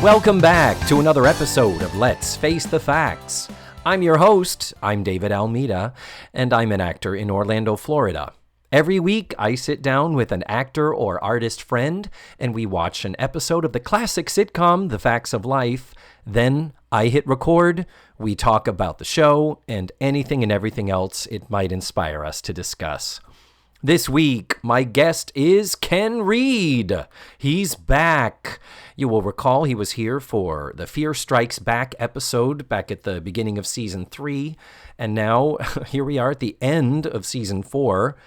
Welcome back to another episode of Let's Face the Facts. I'm your host, I'm David Almeida, and I'm an actor in Orlando, Florida. Every week, I sit down with an actor or artist friend, and we watch an episode of the classic sitcom, The Facts of Life. Then I hit record, we talk about the show, and anything and everything else it might inspire us to discuss. This week, my guest is Ken Reid. He's back. You will recall he was here for the Fear Strikes Back episode back at the beginning of Season 3. And now, here we are at the end of Season 4.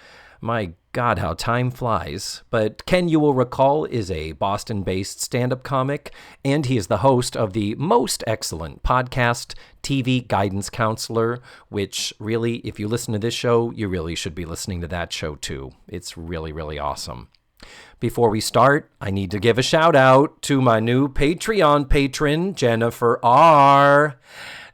My God, how time flies. But Ken, you will recall, is a Boston-based stand-up comic, and he is the host of the most excellent podcast, TV Guidance Counselor, which really, if you listen to this show, you really should be listening to that show too. It's really, really awesome. Before we start, I need to give a shout out to my new Patreon patron, Jennifer R.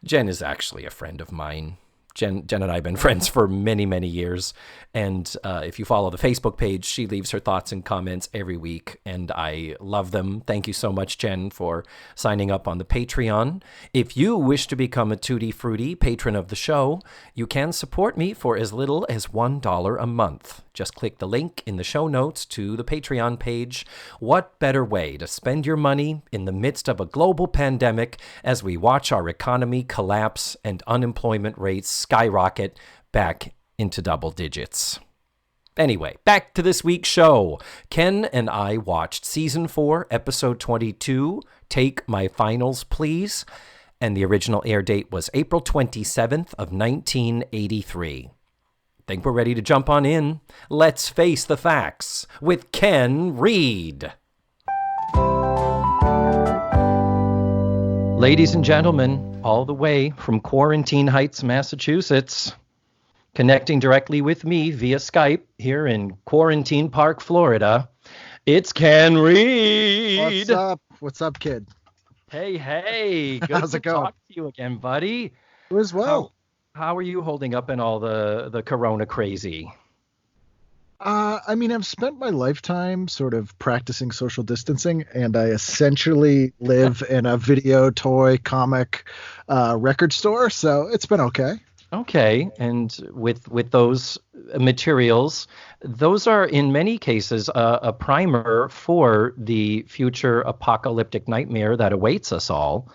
Jen is actually a friend of mine. Jen and I have been friends for many, many years. And if you follow the Facebook page, she leaves her thoughts and comments every week, and I love them. Thank you so much, Jen, for signing up on the Patreon. If you wish to become a Tutti Frutti patron of the show, you can support me for as little as $1 a month. Just click the link in the show notes to the Patreon page. What better way to spend your money in the midst of a global pandemic as we watch our economy collapse and unemployment rates skyrocket back into double digits. Anyway, back to this week's show. Ken and I watched Season 4, Episode 22, Take My Finals, Please, and the original air date was April 27th of 1983. Think we're ready to jump on in? Let's face the facts with Ken Reid. Ladies and gentlemen, all the way from Quarantine Heights, Massachusetts, connecting directly with me via Skype here in Quarantine Park, Florida, it's Ken Reid. What's up? What's up, kid? Hey. Good How's it going? Talk to you again, buddy. You as well. How are you holding up in all the corona crazy? I've spent my lifetime sort of practicing social distancing, and I essentially live in a video, toy, comic, record store, so it's been okay. Okay, and with those materials, those are in many cases a primer for the future apocalyptic nightmare that awaits us all.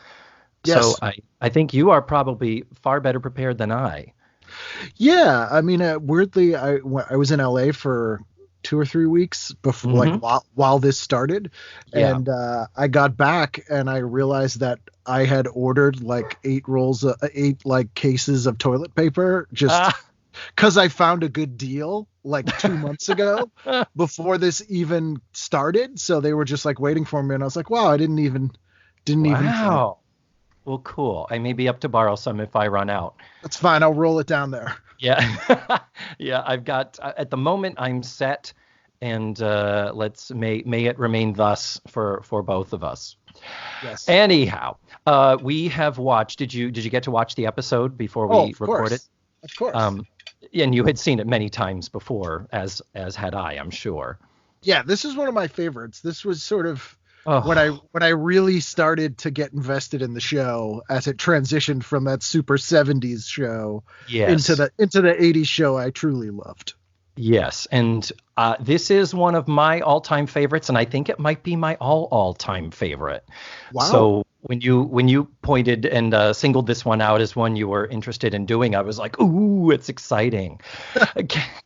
Yes. So I think you are probably far better prepared than I. Yeah, weirdly, I was in LA for 2 or 3 weeks before, while this started, and I got back and I realized that I had ordered like 8 cases of toilet paper just because I found a good deal like 2 months ago before this even started. So they were just like waiting for me, and I was like, wow, I didn't even. Wow. Well, cool. I may be up to borrow some if I run out. That's fine. I'll roll it down there. Yeah. Yeah, I've got, at the moment I'm set, and may it remain thus for both of us. Yes. Anyhow, we have watched, did you get to watch the episode before we recorded? Of course. And you had seen it many times before, as had I, I'm sure. Yeah, this is one of my favorites. This was sort of when I really started to get invested in the show as it transitioned from that super 70s show into the 80s show I truly loved. Yes, and this is one of my all-time favorites, and I think it might be my all-time favorite. Wow. So when you pointed and singled this one out as one you were interested in doing, I was like, ooh, it's exciting.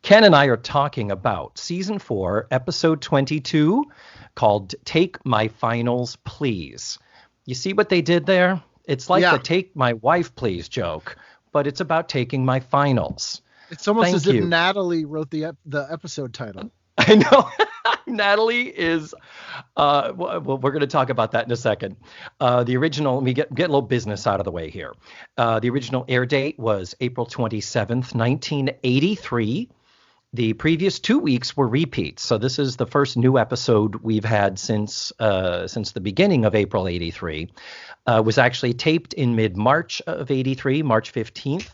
Ken and I are talking about Season 4, Episode 22, called Take My Finals, Please. You see what they did there? It's like the Take My Wife, Please joke, but it's about taking my finals. It's almost as if Natalie wrote the episode title. I know. Natalie is, well, we're going to talk about that in a second. The original, let me get a little business out of the way here. The original air date was April 27th, 1983. The previous 2 weeks were repeats. So this is the first new episode we've had since the beginning of April 83. Was actually taped in mid-March of 83, March 15th.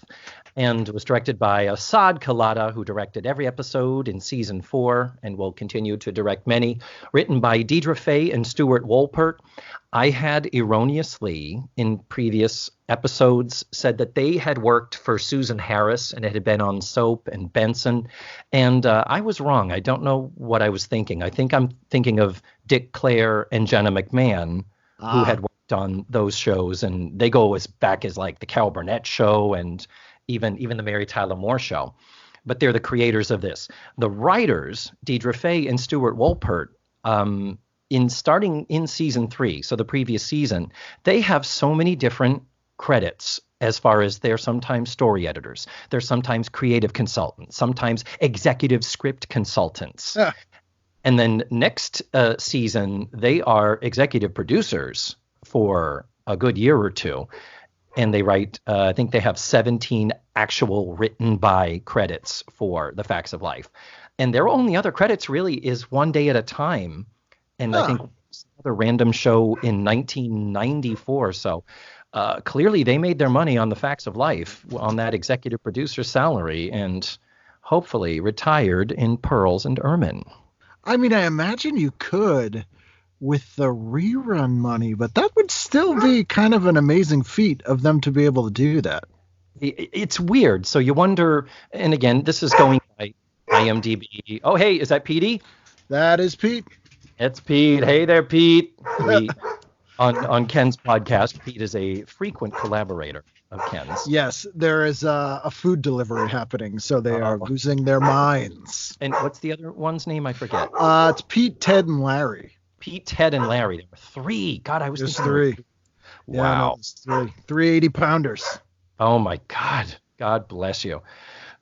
and was directed by Assad Kalata, who directed every episode in season 4 and will continue to direct many. Written by Deidre Fay and Stuart Wolpert. I had erroneously, in previous episodes, said that they had worked for Susan Harris and it had been on Soap and Benson. And I was wrong. I don't know what I was thinking. I think I'm thinking of Dick Clare and Jenna McMahon, who had worked on those shows. And they go as back as like the Carol Burnett Show and even the Mary Tyler Moore Show. But they're the creators of this. The writers, Deidre Fay and Stuart Wolpert, in starting in season 3, so the previous season, they have so many different credits as far as they're sometimes story editors, they're sometimes creative consultants, sometimes executive script consultants. And then next season, they are executive producers for a good year or two. And they write, I think they have 17 actual written by credits for The Facts of Life. And their only other credits really is One Day at a Time. And I think another random show in 1994. So clearly they made their money on The Facts of Life on that executive producer salary and hopefully retired in pearls and ermine. I mean, I imagine you could with the rerun money, but that would still be kind of an amazing feat of them to be able to do that. It's weird. So you wonder, and again, this is going by IMDb. Oh, hey, is that Petey? That is Pete. It's Pete. Hey there, Pete. On Ken's podcast, Pete is a frequent collaborator of Ken's. Yes, there is a food delivery happening, so they are losing their minds. And what's the other one's name? I forget. It's Pete, Ted, and Larry. Pete, Ted, and Larry. There were 3. God, I was There's thinking 3. Wow. Yeah, no, 3 380-pounders. Oh, my God. God bless you.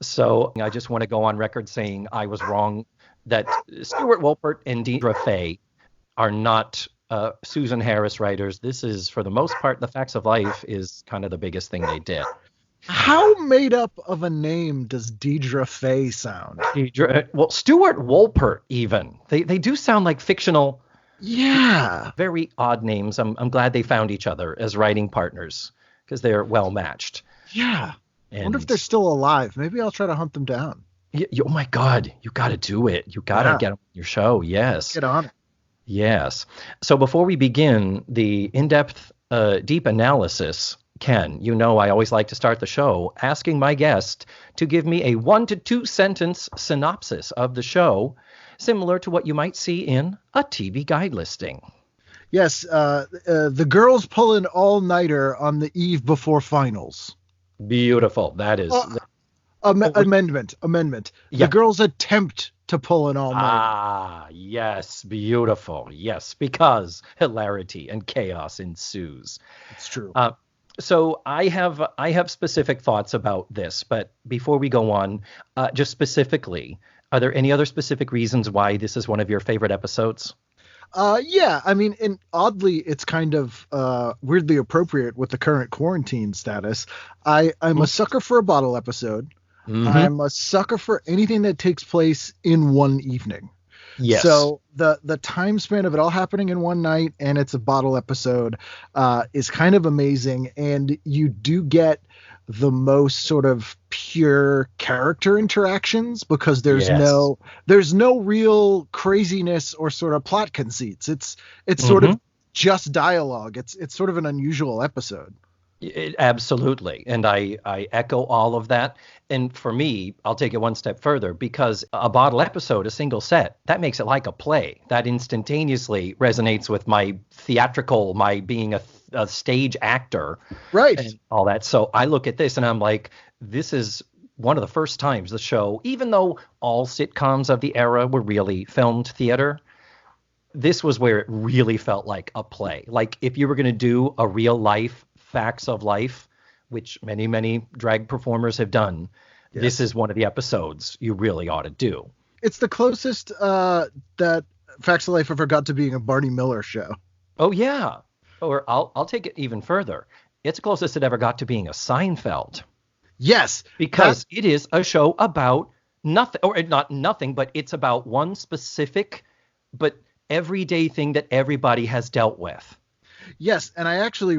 So I just want to go on record saying I was wrong that Stuart Wolpert and Deidre Fay are not Susan Harris writers. This is, for the most part, The Facts of Life is kind of the biggest thing they did. How made up of a name does Deidre Fay sound? Well, Stuart Wolpert even. They do sound like fictional. Yeah. Very odd names. I'm glad they found each other as writing partners because they're well matched. Yeah. I wonder if they're still alive. Maybe I'll try to hunt them down. Oh my God, you got to do it. You got to get them on your show. Yes. Get on it. Yes. So before we begin the in-depth, deep analysis, Ken, you know I always like to start the show asking my guest to give me a 1 to 2 sentence synopsis of the show, similar to what you might see in a TV guide listing. Yes. The girls pull an all-nighter on the eve before finals. Beautiful. That is... Amendment. Yeah. The girls attempt to pull an all-nighter. Ah, yes. Beautiful. Yes, because hilarity and chaos ensues. It's true. So I have specific thoughts about this, but before we go on, just specifically, are there any other specific reasons why this is one of your favorite episodes? Yeah, I mean, and oddly, it's kind of weirdly appropriate with the current quarantine status. I'm a sucker for a bottle episode. Mm-hmm. I'm a sucker for anything that takes place in one evening. Yes. So the time span of it all happening in one night and it's a bottle episode is kind of amazing. And you do get the most sort of pure character interactions because there's no real craziness or sort of plot conceits. It's sort of just dialogue. It's sort of an unusual episode. Absolutely. And I echo all of that. And for me, I'll take it one step further because a bottle episode, a single set, that makes it like a play. That instantaneously resonates with my theatrical, my being a stage actor. Right. And all that. So I look at this and I'm like, this is one of the first times the show, even though all sitcoms of the era were really filmed theater, this was where it really felt like a play. Like if you were going to do a real life Facts of Life, which many, many drag performers have done, this is one of the episodes you really ought to do. It's the closest that Facts of Life ever got to being a Barney Miller show. Oh, yeah. Or I'll take it even further. It's the closest it ever got to being a Seinfeld. Yes. Because it is a show about nothing, or not nothing, but it's about one specific but everyday thing that everybody has dealt with. Yes, and I actually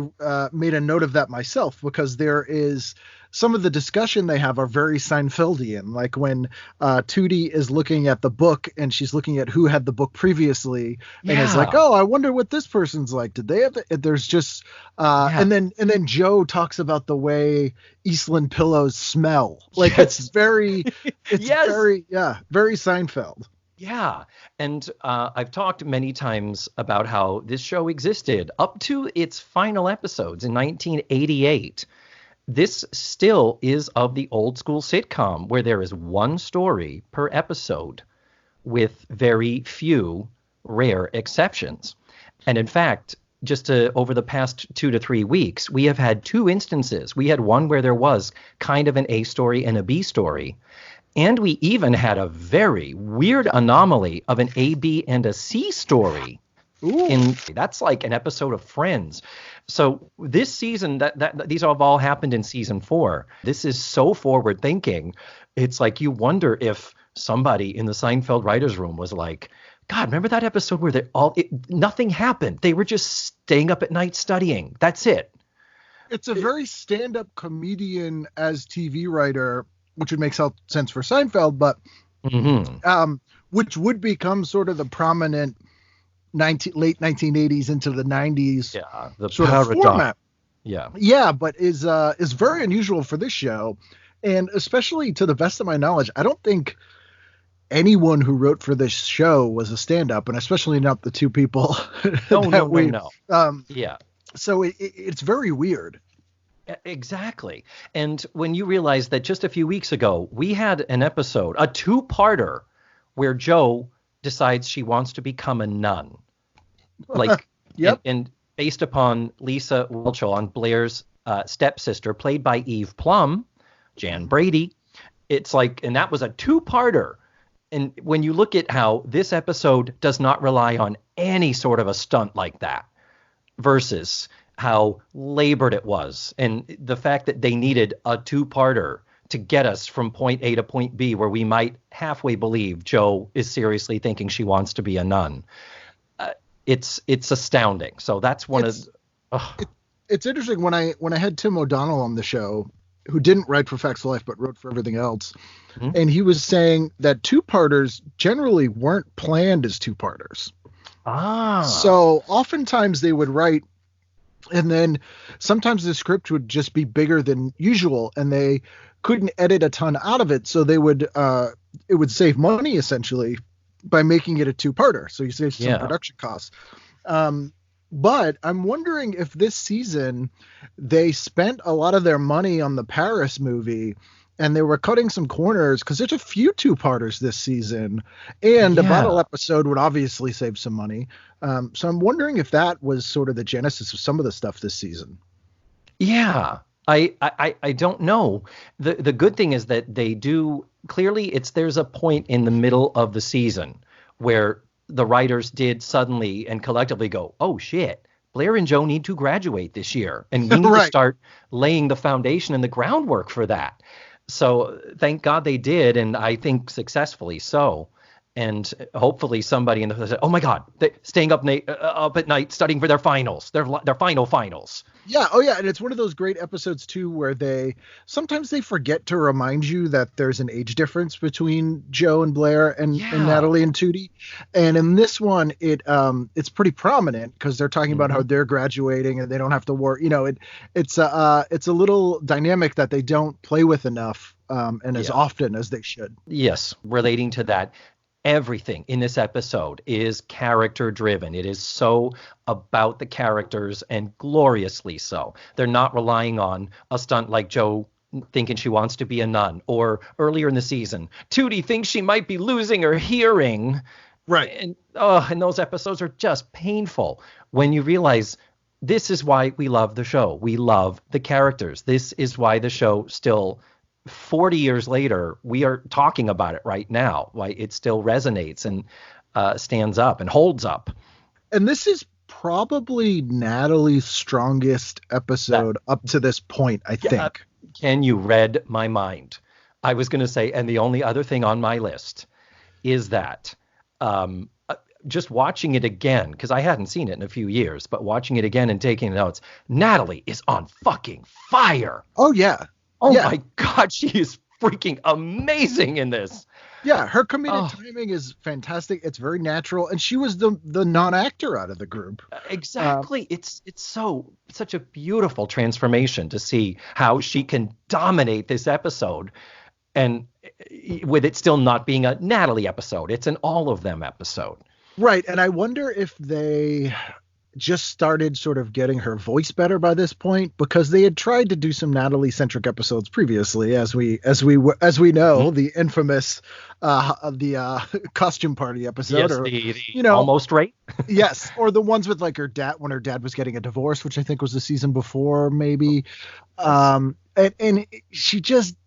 made a note of that myself because there is some of the discussion they have are very Seinfeldian. Like when Tootie is looking at the book and she's looking at who had the book previously, and is like, Yeah. "Oh, I wonder what this person's like. Did they have?" There's just Yeah. and then Joe talks about the way Eastland pillows smell. Like Yes. it's Yes. very Seinfeld. Yeah. And I've talked many times about how this show existed up to its final episodes in 1988. This still is of the old school sitcom where there is one story per episode with very few rare exceptions. And in fact, over the past 2 to 3 weeks, we have had two instances. We had one where there was kind of an A story and a B story. And we even had a very weird anomaly of an A, B, and a C story. Ooh. That's like an episode of Friends. So this season, that these have all happened in season 4. This is so forward thinking. It's like you wonder if somebody in the Seinfeld writers' room was like, God, remember that episode where nothing happened? They were just staying up at night studying. That's it. It's a very stand-up comedian as TV writer, which would make sense for Seinfeld, but which would become sort of the prominent late 1980s into the 90s The sort of format. Yeah, but is very unusual for this show, and especially to the best of my knowledge, I don't think anyone who wrote for this show was a stand-up, and especially not the two people. No. Yeah. So it's very weird. Exactly. And when you realize that just a few weeks ago, we had an episode, a two-parter, where Joe decides she wants to become a nun. Like, yep. And based upon Lisa Whelchel, Blair's stepsister, played by Eve Plum, Jan Brady. It's like, and that was a two-parter. And when you look at how this episode does not rely on any sort of a stunt like that versus how labored it was, and the fact that they needed a two-parter to get us from point A to point B, where we might halfway believe Joe is seriously thinking she wants to be a nun. It's astounding. So that's it's interesting when I had Tim O'Donnell on the show, who didn't write for Facts of Life but wrote for everything else, and he was saying that two-parters generally weren't planned as two-parters. So oftentimes they would write, and then sometimes the script would just be bigger than usual, and they couldn't edit a ton out of it. So they would, it would save money essentially by making it a two-parter. So you save some production costs. But I'm wondering if this season they spent a lot of their money on the Paris movie, and they were cutting some corners because there's a few two-parters this season, and a bottle episode would obviously save some money. So I'm wondering if that was sort of the genesis of some of the stuff this season. Yeah, I don't know. The good thing is that they do clearly. There's a point in the middle of the season where the writers did suddenly and collectively go, oh shit, Blair and Joe need to graduate this year, and we need to start laying the foundation and the groundwork for that. So thank God they did, and I think successfully so. And hopefully somebody in the said, "Oh my God, they're staying up at night studying for their finals, their finals." Yeah, oh yeah, and it's one of those great episodes too where they sometimes they forget to remind you that there's an age difference between Joe and Blair and Natalie and Tootie. And in this one, it's pretty prominent because they're talking about how they're graduating and they don't have to work. You know, it's a little dynamic that they don't play with enough and as often as they should. Yes, relating to that. Everything in this episode is character driven. It is so about the characters, and gloriously so. They're not relying on a stunt like Joe thinking she wants to be a nun, or earlier in the season, Tootie thinks she might be losing her hearing. Right. And those episodes are just painful when you realize this is why we love the show. We love the characters. This is why the show still 40 years later, we are talking about it right now. Why it still resonates and stands up and holds up. And this is probably Natalie's strongest episode up to this point, I think. Ken, you read my mind. I was going to say, and the only other thing on my list is that just watching it again, because I hadn't seen it in a few years, but watching it again and taking notes, Natalie is on fucking fire. Oh, yeah. Oh, my God, she is freaking amazing in this. Yeah, her comedic timing is fantastic. It's very natural, and she was the non-actor out of the group. Exactly. It's such a beautiful transformation to see how she can dominate this episode, and with it still not being a Natalie episode. It's an all of them episode. Right, and I wonder if they just started sort of getting her voice better by this point, because they had tried to do some Natalie centric episodes previously, as we know, the infamous costume party episode, yes, or the almost right. Yes, or the ones with like her dad, when her dad was getting a divorce, which I think was the season before, maybe. And she just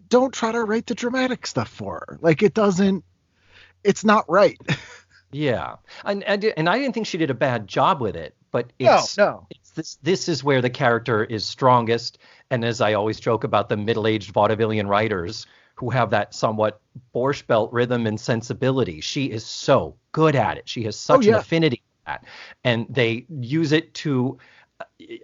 don't try to write the dramatic stuff for her. Like, it's not right. Yeah, and I didn't think she did a bad job with it, but no. This is where the character is strongest, and as I always joke about the middle-aged vaudevillian writers who have that somewhat Borscht Belt rhythm and sensibility, she is so good at it. She has such an affinity for that, and they use it to.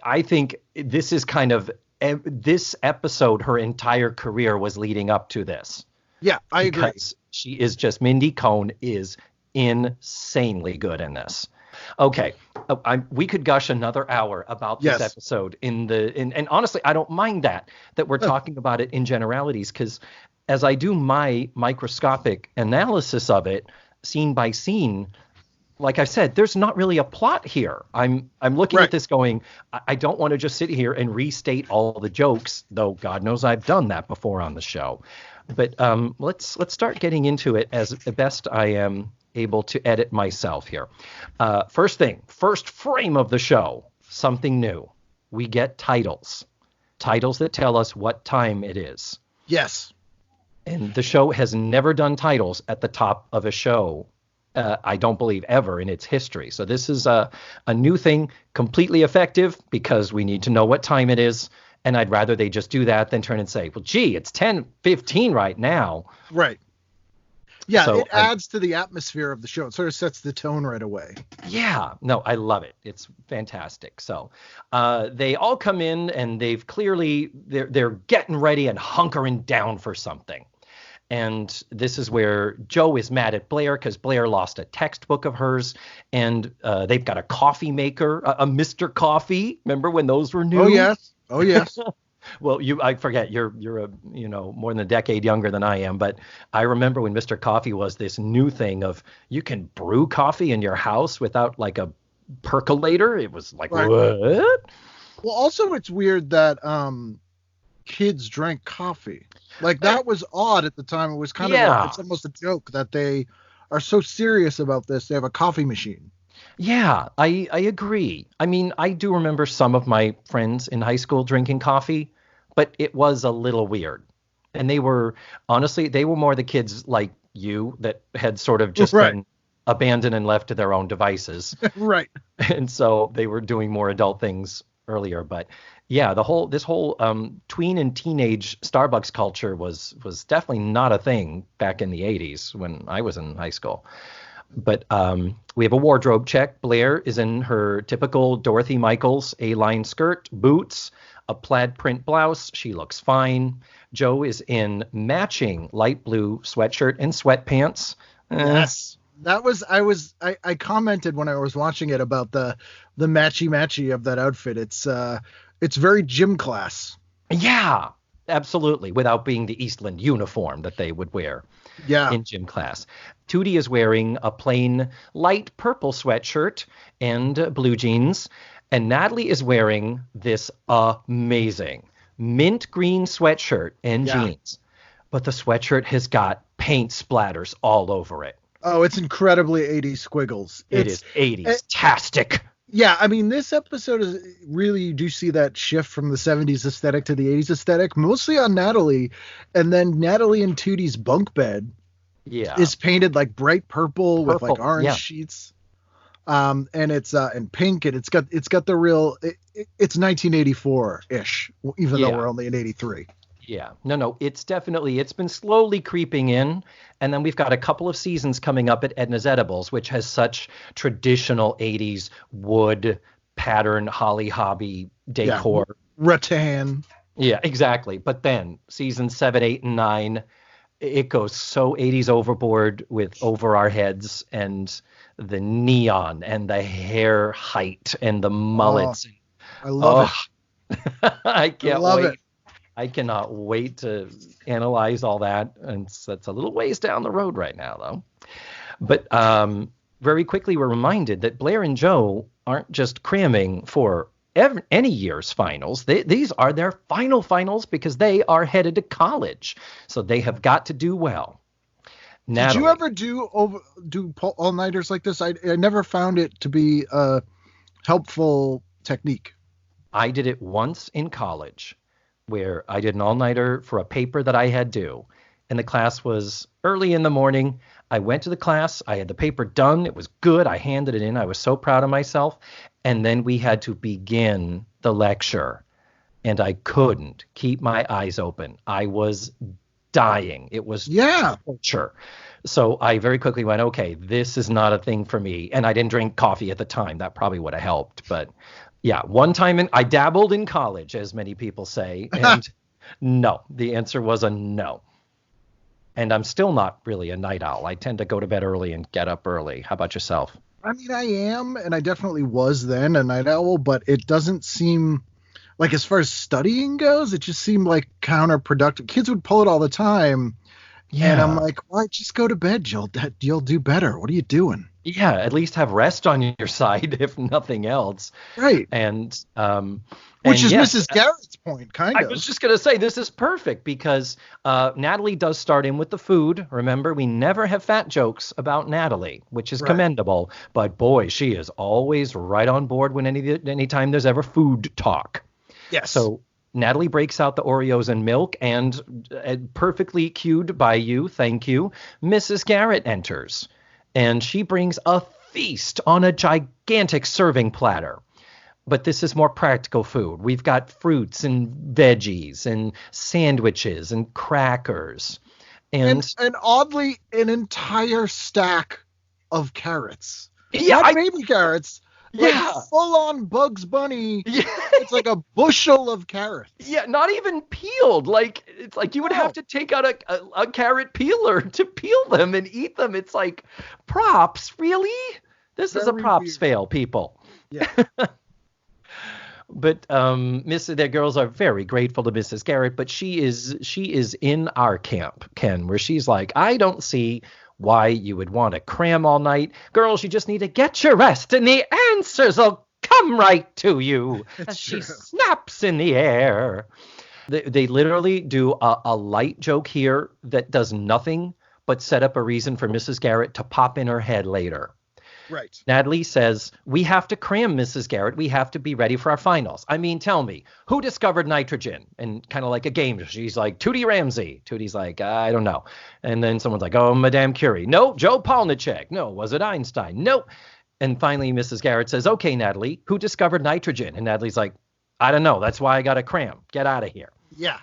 I think this is kind of this episode. Her entire career was leading up to this. Yeah, I agree. Because she is just Mindy Cohn is insanely good in this. Okay, we could gush another hour about this episode and honestly, I don't mind that we're talking about it in generalities, because as I do my microscopic analysis of it, scene by scene, like I said, there's not really a plot here. I'm looking at this going, I don't want to just sit here and restate all the jokes, though God knows I've done that before on the show. But let's start getting into it as best I am able to edit myself here. First frame of the show, something new. We get titles that tell us what time it is. Yes. And the show has never done titles at the top of a show, I don't believe, ever in its history. So this is a new thing, completely effective, because we need to know what time it is. And I'd rather they just do that than turn and say, well, gee, it's 10:15 right now. Right. Yeah, so it adds to the atmosphere of the show. It sort of sets the tone right away. Yeah, no, I love it. It's fantastic. So they all come in, and they've clearly, they're getting ready and hunkering down for something. And this is where Joe is mad at Blair because Blair lost a textbook of hers, and they've got a coffee maker, a Mr. Coffee. Remember when those were new? Oh, yes. Well, I forget, you're more than a decade younger than I am, but I remember when Mr. Coffee was this new thing of you can brew coffee in your house without like a percolator. It was like, right. What? Well, also it's weird that kids drank coffee. Like, that was odd at the time. It was kind of it's almost a joke that they are so serious about this. They have a coffee machine. Yeah, I agree. I mean, I do remember some of my friends in high school drinking coffee, but it was a little weird. And they were more the kids like you that had sort of just been abandoned and left to their own devices. Right. And so they were doing more adult things earlier. But yeah, this whole tween and teenage Starbucks culture was definitely not a thing back in the 80s when I was in high school. But we have a wardrobe check. Blair is in her typical Dorothy Michaels A-line skirt, boots, a plaid print blouse. She looks fine. Joe is in matching light blue sweatshirt and sweatpants. Yes. I commented when I was watching it about the matchy of that outfit. It's very gym class. Yeah, absolutely. Without being the Eastland uniform that they would wear. Yeah. In gym class. Tootie is wearing a plain light purple sweatshirt and blue jeans. And Natalie is wearing this amazing mint green sweatshirt and jeans. But the sweatshirt has got paint splatters all over it. Oh, it's incredibly 80s squiggles. It is 80s-tastic. Yeah, I mean, this episode is really, you do see that shift from the 70s aesthetic to the 80s aesthetic, mostly on Natalie. And then Natalie and Tootie's bunk bed is painted like bright purple with like orange sheets. And it's in pink, and it's got the real, it's 1984-ish, even though we're only in 83. Yeah. No, it's been slowly creeping in. And then we've got a couple of seasons coming up at Edna's Edibles, which has such traditional 80s wood pattern, holly hobby decor. Yeah. Rattan. Yeah, exactly. But then season 7, 8, and 9, it goes so 80s overboard with Over Our Heads and the neon and the hair height and the mullets. I love it. I can't love wait. it. I cannot wait to analyze all that. And that's a little ways down the road right now, though. But very quickly, we're reminded that Blair and Joe aren't just cramming for any year's finals. These are their finals because they are headed to college. So they have got to do well. Natalie, did you ever do all-nighters like this? I never found it to be a helpful technique. I did it once in college where I did an all-nighter for a paper that I had due. And the class was early in the morning. I went to the class. I had the paper done. It was good. I handed it in. I was so proud of myself. And then we had to begin the lecture. And I couldn't keep my eyes open. I was dying. It was torture. So I very quickly went, okay, this is not a thing for me. And I didn't drink coffee at the time. That probably would have helped. But yeah, one time I dabbled in college, as many people say. And no, the answer was a no. And I'm still not really a night owl. I tend to go to bed early and get up early. How about yourself? I mean, I am, and I definitely was then a night owl, but it doesn't seem like, as far as studying goes, it just seemed like counterproductive. Kids would pull it all the time. Yeah. And I'm like, why just go to bed? You'll do better. What are you doing? Yeah, at least have rest on your side, if nothing else. Right. And which is yes, Mrs. Garrett's point, kind of. I was just going to say, this is perfect because Natalie does start in with the food. Remember, we never have fat jokes about Natalie, which is commendable. But boy, she is always right on board when anytime there's ever food talk. Yes. So Natalie breaks out the Oreos and milk, and perfectly cued by you, thank you, Mrs. Garrett enters. And she brings a feast on a gigantic serving platter. But this is more practical food. We've got fruits and veggies and sandwiches and crackers. And oddly, an entire stack of carrots. Yeah, not baby carrots. Like full-on Bugs Bunny. Yeah. It's like a bushel of carrots. Yeah, not even peeled. Like, it's like you would have to take out a carrot peeler to peel them and eat them. It's like, props? Really? This is a props fail, people. Yeah. But the girls are very grateful to Mrs. Garrett, but she is in our camp, Ken, where she's like, I don't see why you would want to cram all night. Girls, you just need to get your rest, and the answers will come right to you. As she snaps in the air. They literally do a light joke here that does nothing but set up a reason for Mrs. Garrett to pop in her head later. Right. Natalie says, we have to cram, Mrs. Garrett. We have to be ready for our finals. I mean, tell me, who discovered nitrogen? And kind of like a game, she's like, Tootie Ramsey. Tootie's like, I don't know. And then someone's like, oh, Madame Curie. No, Joe Palnicek. No, was it Einstein? No. And finally, Mrs. Garrett says, okay, Natalie, who discovered nitrogen? And Natalie's like, I don't know. That's why I got to cram. Get out of here. Yeah.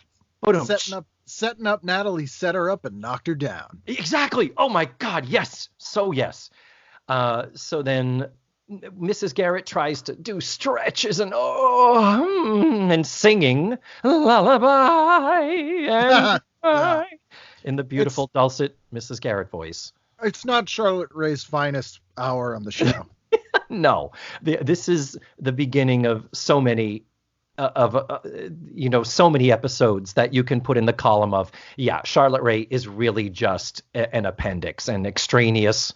Setting up Natalie, set her up and knocked her down. Exactly. Oh, my God. Yes. So yes. So then Mrs. Garrett tries to do stretches and and singing lullaby and in the beautiful dulcet Mrs. Garrett voice. It's not Charlotte Ray's finest hour on the show. No, this is the beginning of so many so many episodes that you can put in the column of, Charlotte Ray is really just an appendix, an extraneous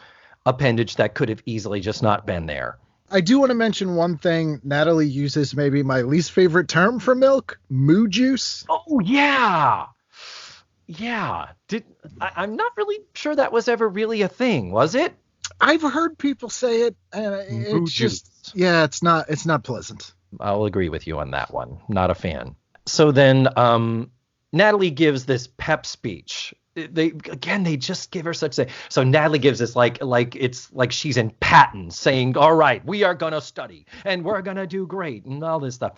appendage that could have easily just not been there. I do want to mention one thing. Natalie uses maybe my least favorite term for milk, moo juice. Oh, yeah. Yeah. I'm not really sure that was ever really a thing, was it? I've heard people say it, and it's just, it's not pleasant. I'll agree with you on that one. Not a fan. So then Natalie gives this pep speech. They just give her such a, so Natalie gives this like it's like she's in Patton saying, all right, we are going to study and we're going to do great and all this stuff.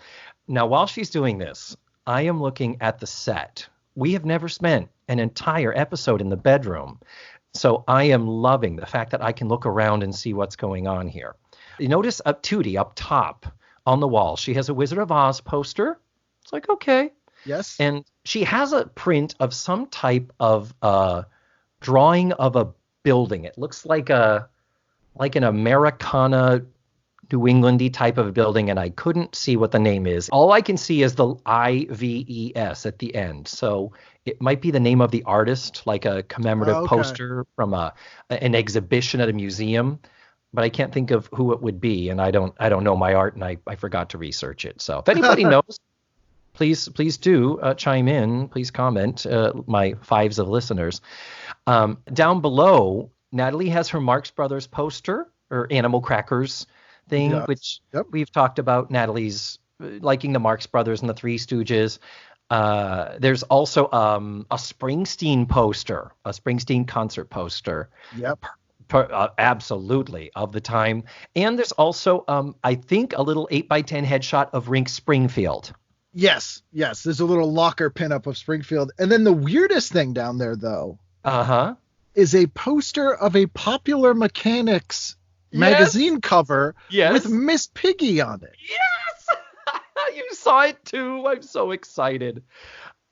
Now, while she's doing this, I am looking at the set we have never spent an entire episode in the bedroom. So I am loving the fact that I can look around and see what's going on here. You notice Tootie up top on the wall. She has a Wizard of Oz poster. It's like, okay. Yes. And she has a print of some type of drawing of a building. It looks like an Americana, New Englandy type of building, and I couldn't see what the name is. All I can see is the IVES at the end. So it might be the name of the artist, like a commemorative poster from an exhibition at a museum. But I can't think of who it would be, and I don't know my art, and I forgot to research it. So if anybody knows, please do chime in. Please comment, my fives of listeners. Down below, Natalie has her Marx Brothers poster, or Animal Crackers thing, which we've talked about. Natalie's liking the Marx Brothers and the Three Stooges. There's also a Springsteen poster, a Springsteen concert poster. Yep. Absolutely, of the time. And there's also, I think, a little 8x10 headshot of Rink Springfield. Yes. There's a little locker pinup of Springfield. And then the weirdest thing down there, though, is a poster of a Popular Mechanics magazine cover with Miss Piggy on it. Yes! You saw it too. I'm so excited.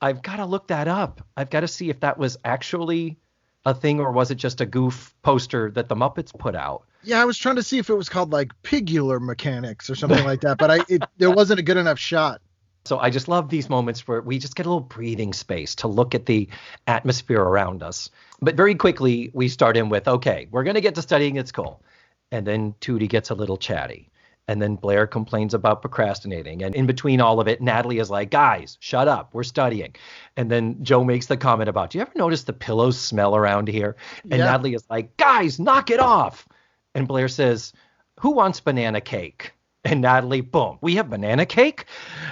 I've got to look that up. I've got to see if that was actually a thing, or was it just a goof poster that the Muppets put out? Yeah, I was trying to see if it was called like Pigular Mechanics or something like that, but there wasn't a good enough shot. So I just love these moments where we just get a little breathing space to look at the atmosphere around us. But very quickly, we start in with, okay, we're going to get to studying at school. And then Tootie gets a little chatty. And then Blair complains about procrastinating. And in between all of it, Natalie is like, guys, shut up. We're studying. And then Joe makes the comment about, do you ever notice the pillows smell around here? And Natalie is like, guys, knock it off. And Blair says, who wants banana cake? And Natalie, boom, we have banana cake.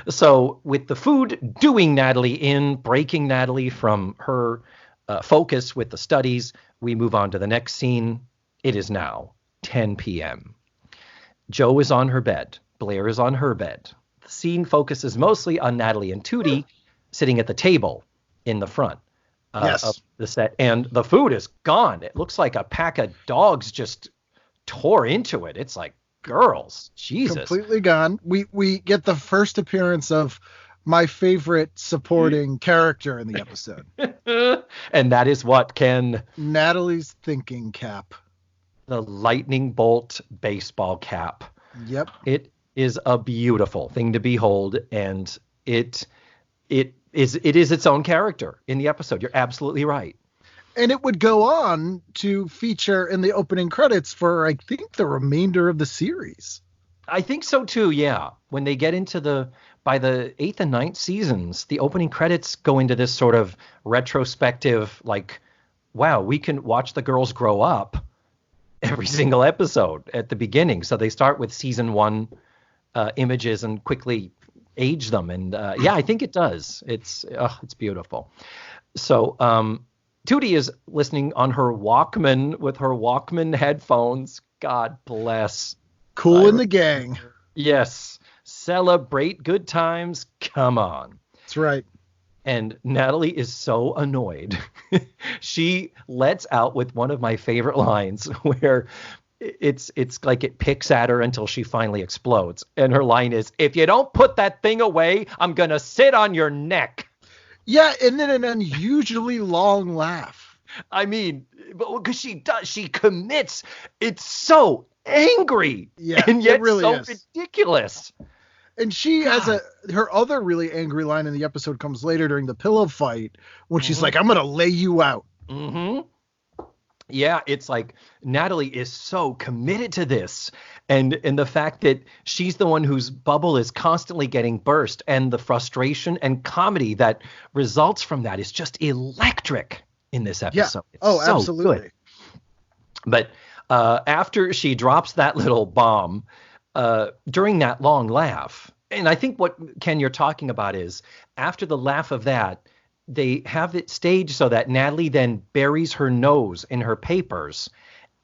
So with the food doing Natalie in, breaking Natalie from her focus with the studies, we move on to the next scene. It is now 10 p.m. Joe is on her bed. Blair is on her bed. The scene focuses mostly on Natalie and Tootie sitting at the table in the front of the set. And the food is gone. It looks like a pack of dogs just tore into it. It's like, girls, Jesus. Completely gone. We get the first appearance of my favorite supporting character in the episode. And that is what, Ken? Natalie's thinking cap. The lightning bolt baseball cap. Yep. It is a beautiful thing to behold, and it is its own character in the episode. You're absolutely right. And it would go on to feature in the opening credits for, I think, the remainder of the series. I think so too, yeah. When they get into by the 8th and 9th seasons, the opening credits go into this sort of retrospective, like, wow, we can watch the girls grow up every single episode at the beginning. So they start with season 1 images and quickly age them. And I think it does. It's beautiful. So Tootie is listening on her Walkman with her Walkman headphones. God bless. Cool in the gang. Yes. Celebrate good times. Come on. That's right. And Natalie is so annoyed. She lets out with one of my favorite lines where it's like it picks at her until she finally explodes. And her line is, if you don't put that thing away, I'm going to sit on your neck. Yeah, and then an unusually long laugh. I mean, because she commits. It's so angry. Yeah, and yet it really so is ridiculous. And she has her other really angry line in the episode comes later during the pillow fight when she's like, I'm going to lay you out. Mm-hmm. Yeah, it's like Natalie is so committed to this. And the fact that she's the one whose bubble is constantly getting burst, and the frustration and comedy that results from that is just electric in this episode. Yeah. Oh, so absolutely. Good. But after she drops that little bomb, during that long laugh, and I think what, Ken, you're talking about is after the laugh of that, they have it staged so that Natalie then buries her nose in her papers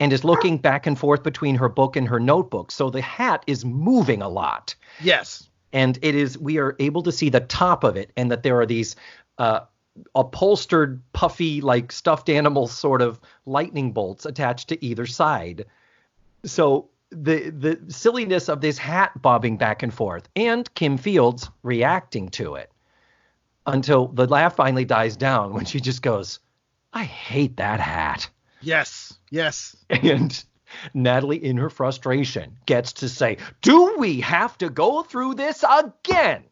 and is looking back and forth between her book and her notebook. So the hat is moving a lot. Yes. And we are able to see the top of it, and that there are these upholstered, puffy, like stuffed animal sort of lightning bolts attached to either side. So the silliness of this hat bobbing back and forth, and Kim Fields reacting to it until the laugh finally dies down when she just goes, I hate that hat. Yes. And Natalie, in her frustration, gets to say, do we have to go through this again?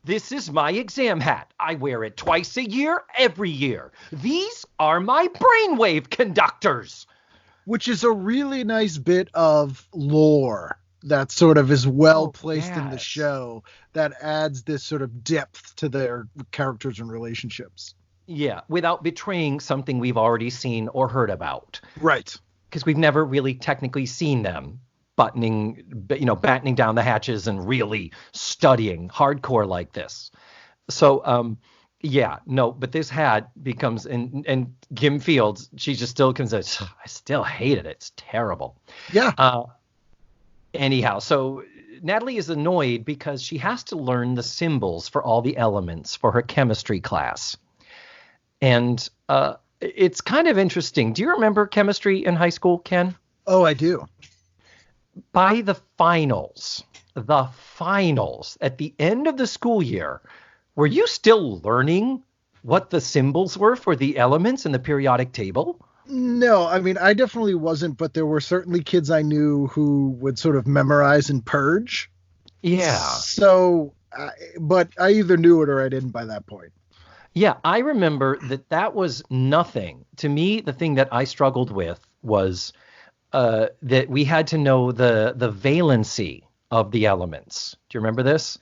This is my exam hat. I wear it twice a year, every year. These are my brainwave conductors. Which is a really nice bit of lore that sort of is well placed in the show that adds this sort of depth to their characters and relationships. Yeah, without betraying something we've already seen or heard about. Right. Because we've never really technically seen them battening down the hatches and really studying hardcore like this. So, but this hat becomes, and Kim Fields, she just still comes out, I still hate it. It's terrible. Yeah. Anyhow, so Natalie is annoyed because she has to learn the symbols for all the elements for her chemistry class. And it's kind of interesting. Do you remember chemistry in high school, Ken? Oh, I do. By the finals at the end of the school year, were you still learning what the symbols were for the elements in the periodic table? No, I mean, I definitely wasn't, but there were certainly kids I knew who would sort of memorize and purge. Yeah. So, but I either knew it or I didn't by that point. Yeah, I remember that was nothing. To me, the thing that I struggled with was that we had to know the valency of the elements. Do you remember this?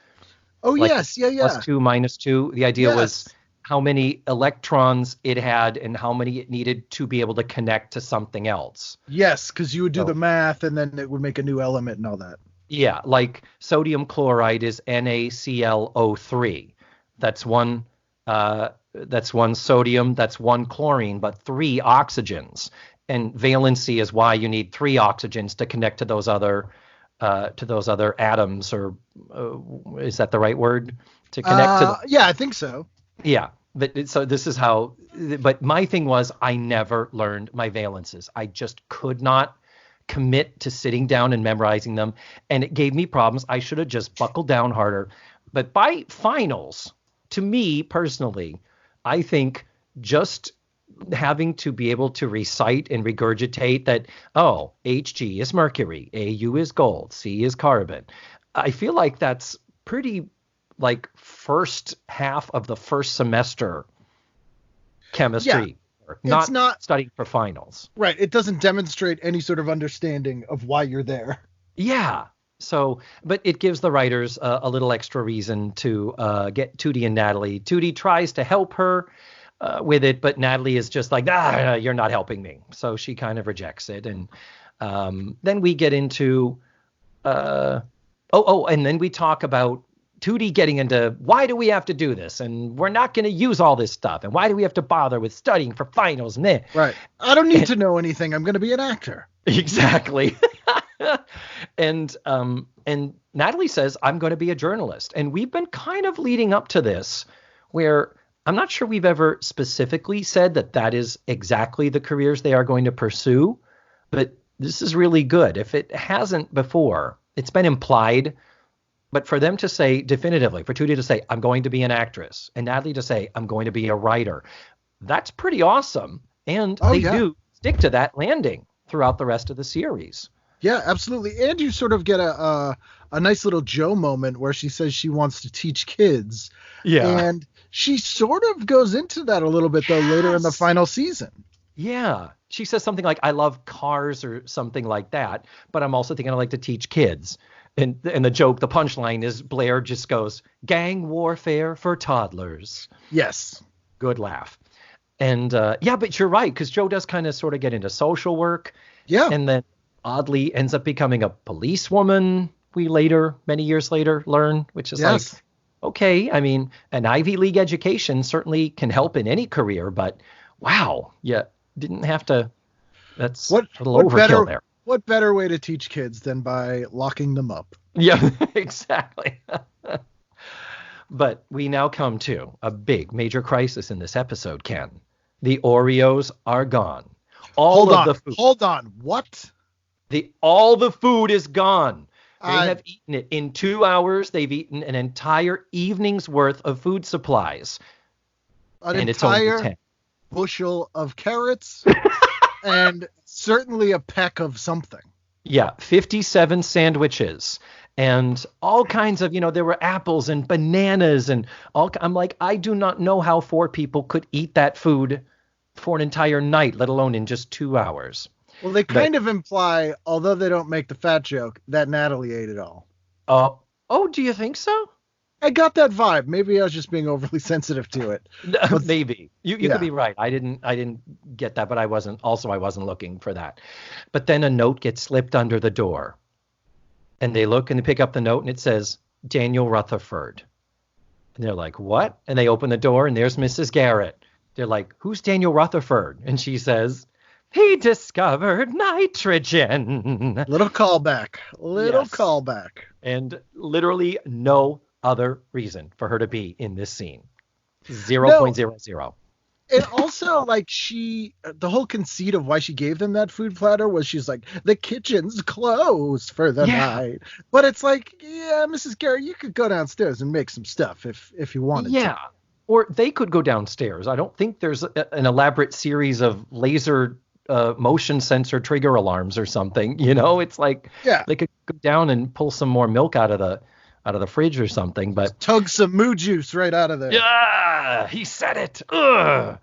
Oh, like yes. Yeah. +2, -2. The idea was how many electrons it had and how many it needed to be able to connect to something else. Yes, because you would do the math and then it would make a new element and all that. Yeah, like sodium chloride is NaClO3. That's one sodium, that's one chlorine, but 3 oxygens. And valency is why you need 3 oxygens to connect to those other atoms, or is that the right word? To connect to yeah, I think so. Yeah. But so this is how, but my thing was I never learned my valences. I just could not commit to sitting down and memorizing them. And it gave me problems. I should have just buckled down harder. But by finals, to me personally, I think just having to be able to recite and regurgitate that, oh, Hg is mercury, Au is gold, C is carbon. I feel like that's pretty like first half of the first semester chemistry. Yeah, not studying for finals. Right. It doesn't demonstrate any sort of understanding of why you're there. Yeah. So, but it gives the writers a little extra reason to get Tootie and Natalie. Tootie tries to help her with it, but Natalie is just like, you're not helping me. So she kind of rejects it. And then we get into, and then we talk about Tootie getting into, why do we have to do this? And we're not going to use all this stuff. And why do we have to bother with studying for finals? Right. I don't need to know anything. I'm going to be an actor. Exactly. And Natalie says, I'm going to be a journalist. And we've been kind of leading up to this where I'm not sure we've ever specifically said that is exactly the careers they are going to pursue. But this is really good. If it hasn't before, it's been implied. But for them to say definitively, for Tootie to say, I'm going to be an actress, and Natalie to say, I'm going to be a writer, that's pretty awesome. And they do stick to that landing throughout the rest of the series. Yeah, absolutely. And you sort of get a nice little Jo moment where she says she wants to teach kids. Yeah. And she sort of goes into that a little bit, though, later in the final season. Yeah. She says something like, I love cars or something like that, but I'm also thinking I like to teach kids. And the joke, the punchline is Blair just goes, gang warfare for toddlers. Yes. Good laugh. And but you're right, because Jo does kind of sort of get into social work. Yeah. And then oddly ends up becoming a policewoman, we many years later, learn, which is like, okay, I mean, an Ivy League education certainly can help in any career, but wow, didn't have to, that's a little overkill there. What better way to teach kids than by locking them up? Yeah, exactly. But we now come to a big major crisis in this episode, Ken. The Oreos are gone. Hold on. What? All the food is gone. They have eaten it. In 2 hours, they've eaten an entire evening's worth of food supplies. An entire bushel of carrots and certainly a peck of something. Yeah, 57 sandwiches and all kinds of, there were apples and bananas and all. I'm like, I do not know how 4 people could eat that food for an entire night, let alone in just 2 hours. Well, they kind of imply, although they don't make the fat joke, that Natalie ate it all. Oh, do you think so? I got that vibe. Maybe I was just being overly sensitive to it. Maybe you could be right. I didn't get that, but I wasn't looking for that. But then a note gets slipped under the door, and they look and they pick up the note, and it says Daniel Rutherford. And they're like, what? And they open the door, and there's Mrs. Garrett. They're like, who's Daniel Rutherford? And she says, he discovered nitrogen. Little callback. Callback. And literally no other reason for her to be in this scene. 0.00. And also, like, the whole conceit of why she gave them that food platter was she's like, the kitchen's closed for the night. But it's like, yeah, Mrs. Garrett, you could go downstairs and make some stuff if you wanted to. Yeah. Or they could go downstairs. I don't think there's an elaborate series of laser motion sensor trigger alarms or something. It's like they could go down and pull some more milk out of the fridge or something. But just tug some moo juice right out of there. Yeah, he said it. Ugh.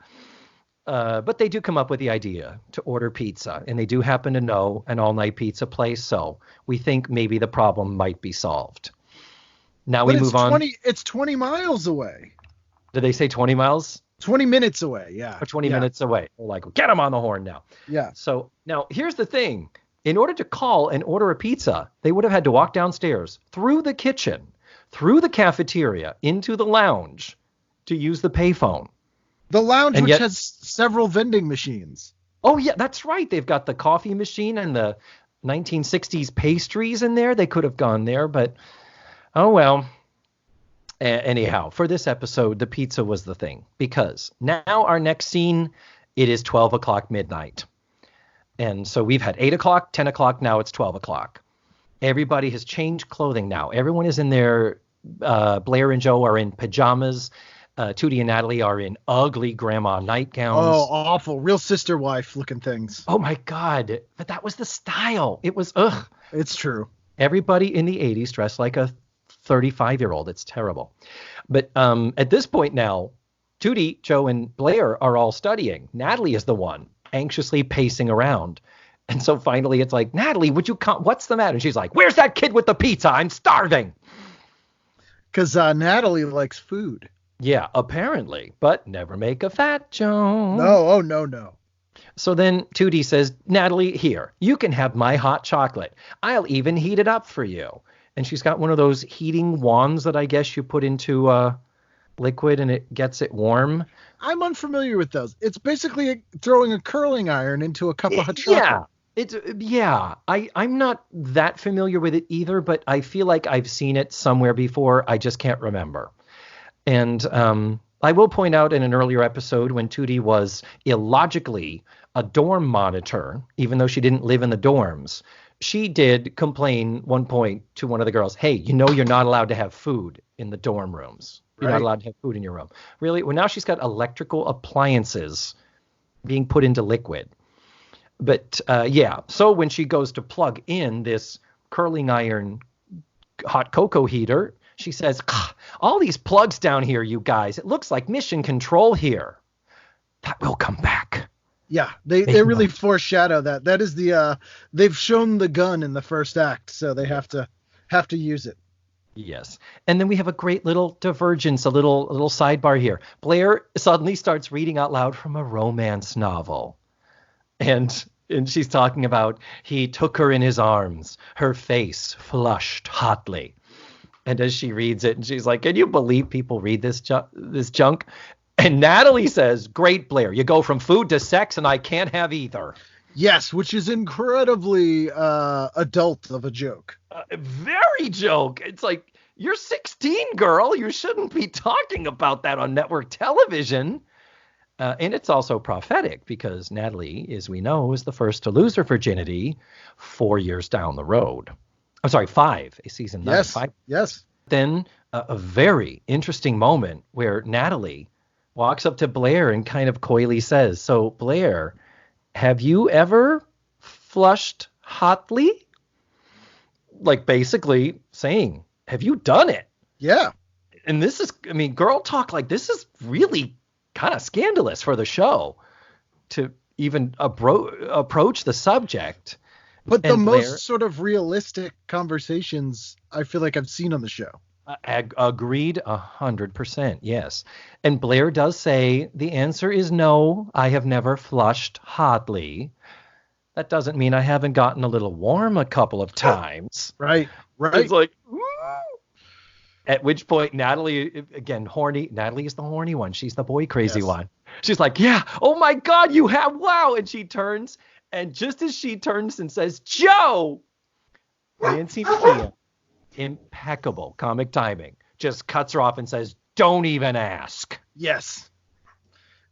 But they do come up with the idea to order pizza, and they do happen to know an all-night pizza place, so we think maybe the problem might be solved. Now we move on. It's 20 miles away. Did they say 20 miles? 20 minutes away, yeah. Or 20 minutes away. They're like, get them on the horn now. Yeah. So now here's the thing. In order to call and order a pizza, they would have had to walk downstairs, through the kitchen, through the cafeteria, into the lounge to use the payphone. The lounge, which has several vending machines. Oh, yeah, that's right. They've got the coffee machine and the 1960s pastries in there. They could have gone there, but oh well. Anyhow, for this episode, the pizza was the thing, because now our next scene, it is 12 o'clock midnight. And so we've had 8 o'clock, 10 o'clock, now it's 12 o'clock. Everybody has changed clothing now. Everyone is in their, Blair and Joe are in pajamas. Tootie and Natalie are in ugly grandma nightgowns. Oh, awful. Real sister wife looking things. Oh, my God. But that was the style. It was, ugh. It's true. Everybody in the 80s dressed like a 35-year-old. It's terrible. But at this point now, Tootie, Joe, and Blair are all studying. Natalie is the one anxiously pacing around. And so finally it's like, Natalie, would you come? What's the matter? And she's like, where's that kid with the pizza? I'm starving. Because Natalie likes food. Yeah, apparently. But never make a fat joke. No, oh, no. So then Tootie says, Natalie, here, you can have my hot chocolate. I'll even heat it up for you. And she's got one of those heating wands that I guess you put into liquid and it gets it warm. I'm unfamiliar with those. It's basically throwing a curling iron into a cup of hot chocolate. I'm not that familiar with it either, but I feel like I've seen it somewhere before. I just can't remember. And I will point out in an earlier episode when Tootie was illogically a dorm monitor, even though she didn't live in the dorms, she did complain one point to one of the girls, hey, you're not allowed to have food in the dorm rooms. You're not allowed to have food in your room. Really? Well, now she's got electrical appliances being put into liquid. But so when she goes to plug in this curling iron hot cocoa heater, she says, all these plugs down here, you guys, it looks like mission control here. That will come back. Yeah, they really foreshadow that. That is they've shown the gun in the first act, so they have to use it. Yes. And then we have a great little divergence, a little sidebar here. Blair suddenly starts reading out loud from a romance novel. And she's talking about he took her in his arms, her face flushed hotly. And as she reads it, and she's like, can you believe people read this junk? And Natalie says, great, Blair, you go from food to sex and I can't have either. Yes, which is incredibly adult of a joke. Very joke. It's like, You're 16, girl. You shouldn't be talking about that on network television. And it's also prophetic because Natalie, as we know, is the first to lose her virginity 4 years down the road. I'm sorry, 5, season 9. Yes. 5. Yes. Then a very interesting moment where Natalie walks up to Blair and kind of coyly says, so Blair, have you ever flushed hotly? Like basically saying, have you done it? Yeah. And this is, I mean, girl talk, like this is really kind of scandalous for the show to even approach the subject. But the And most Blair, sort of realistic conversations I feel like I've seen on the show. agreed 100%. Yes. And Blair does say the answer is no, I have never flushed hotly. That doesn't mean I haven't gotten a little warm a couple of times. Right. It's like, ooh. At which point Natalie, again, horny. Natalie is the horny one. She's the boy crazy one. She's like, yeah, oh my God, you have, wow. And she turns, and just as she turns and says, Joe, Nancy McKeon, impeccable comic timing, just cuts her off and says, don't even ask. Yes.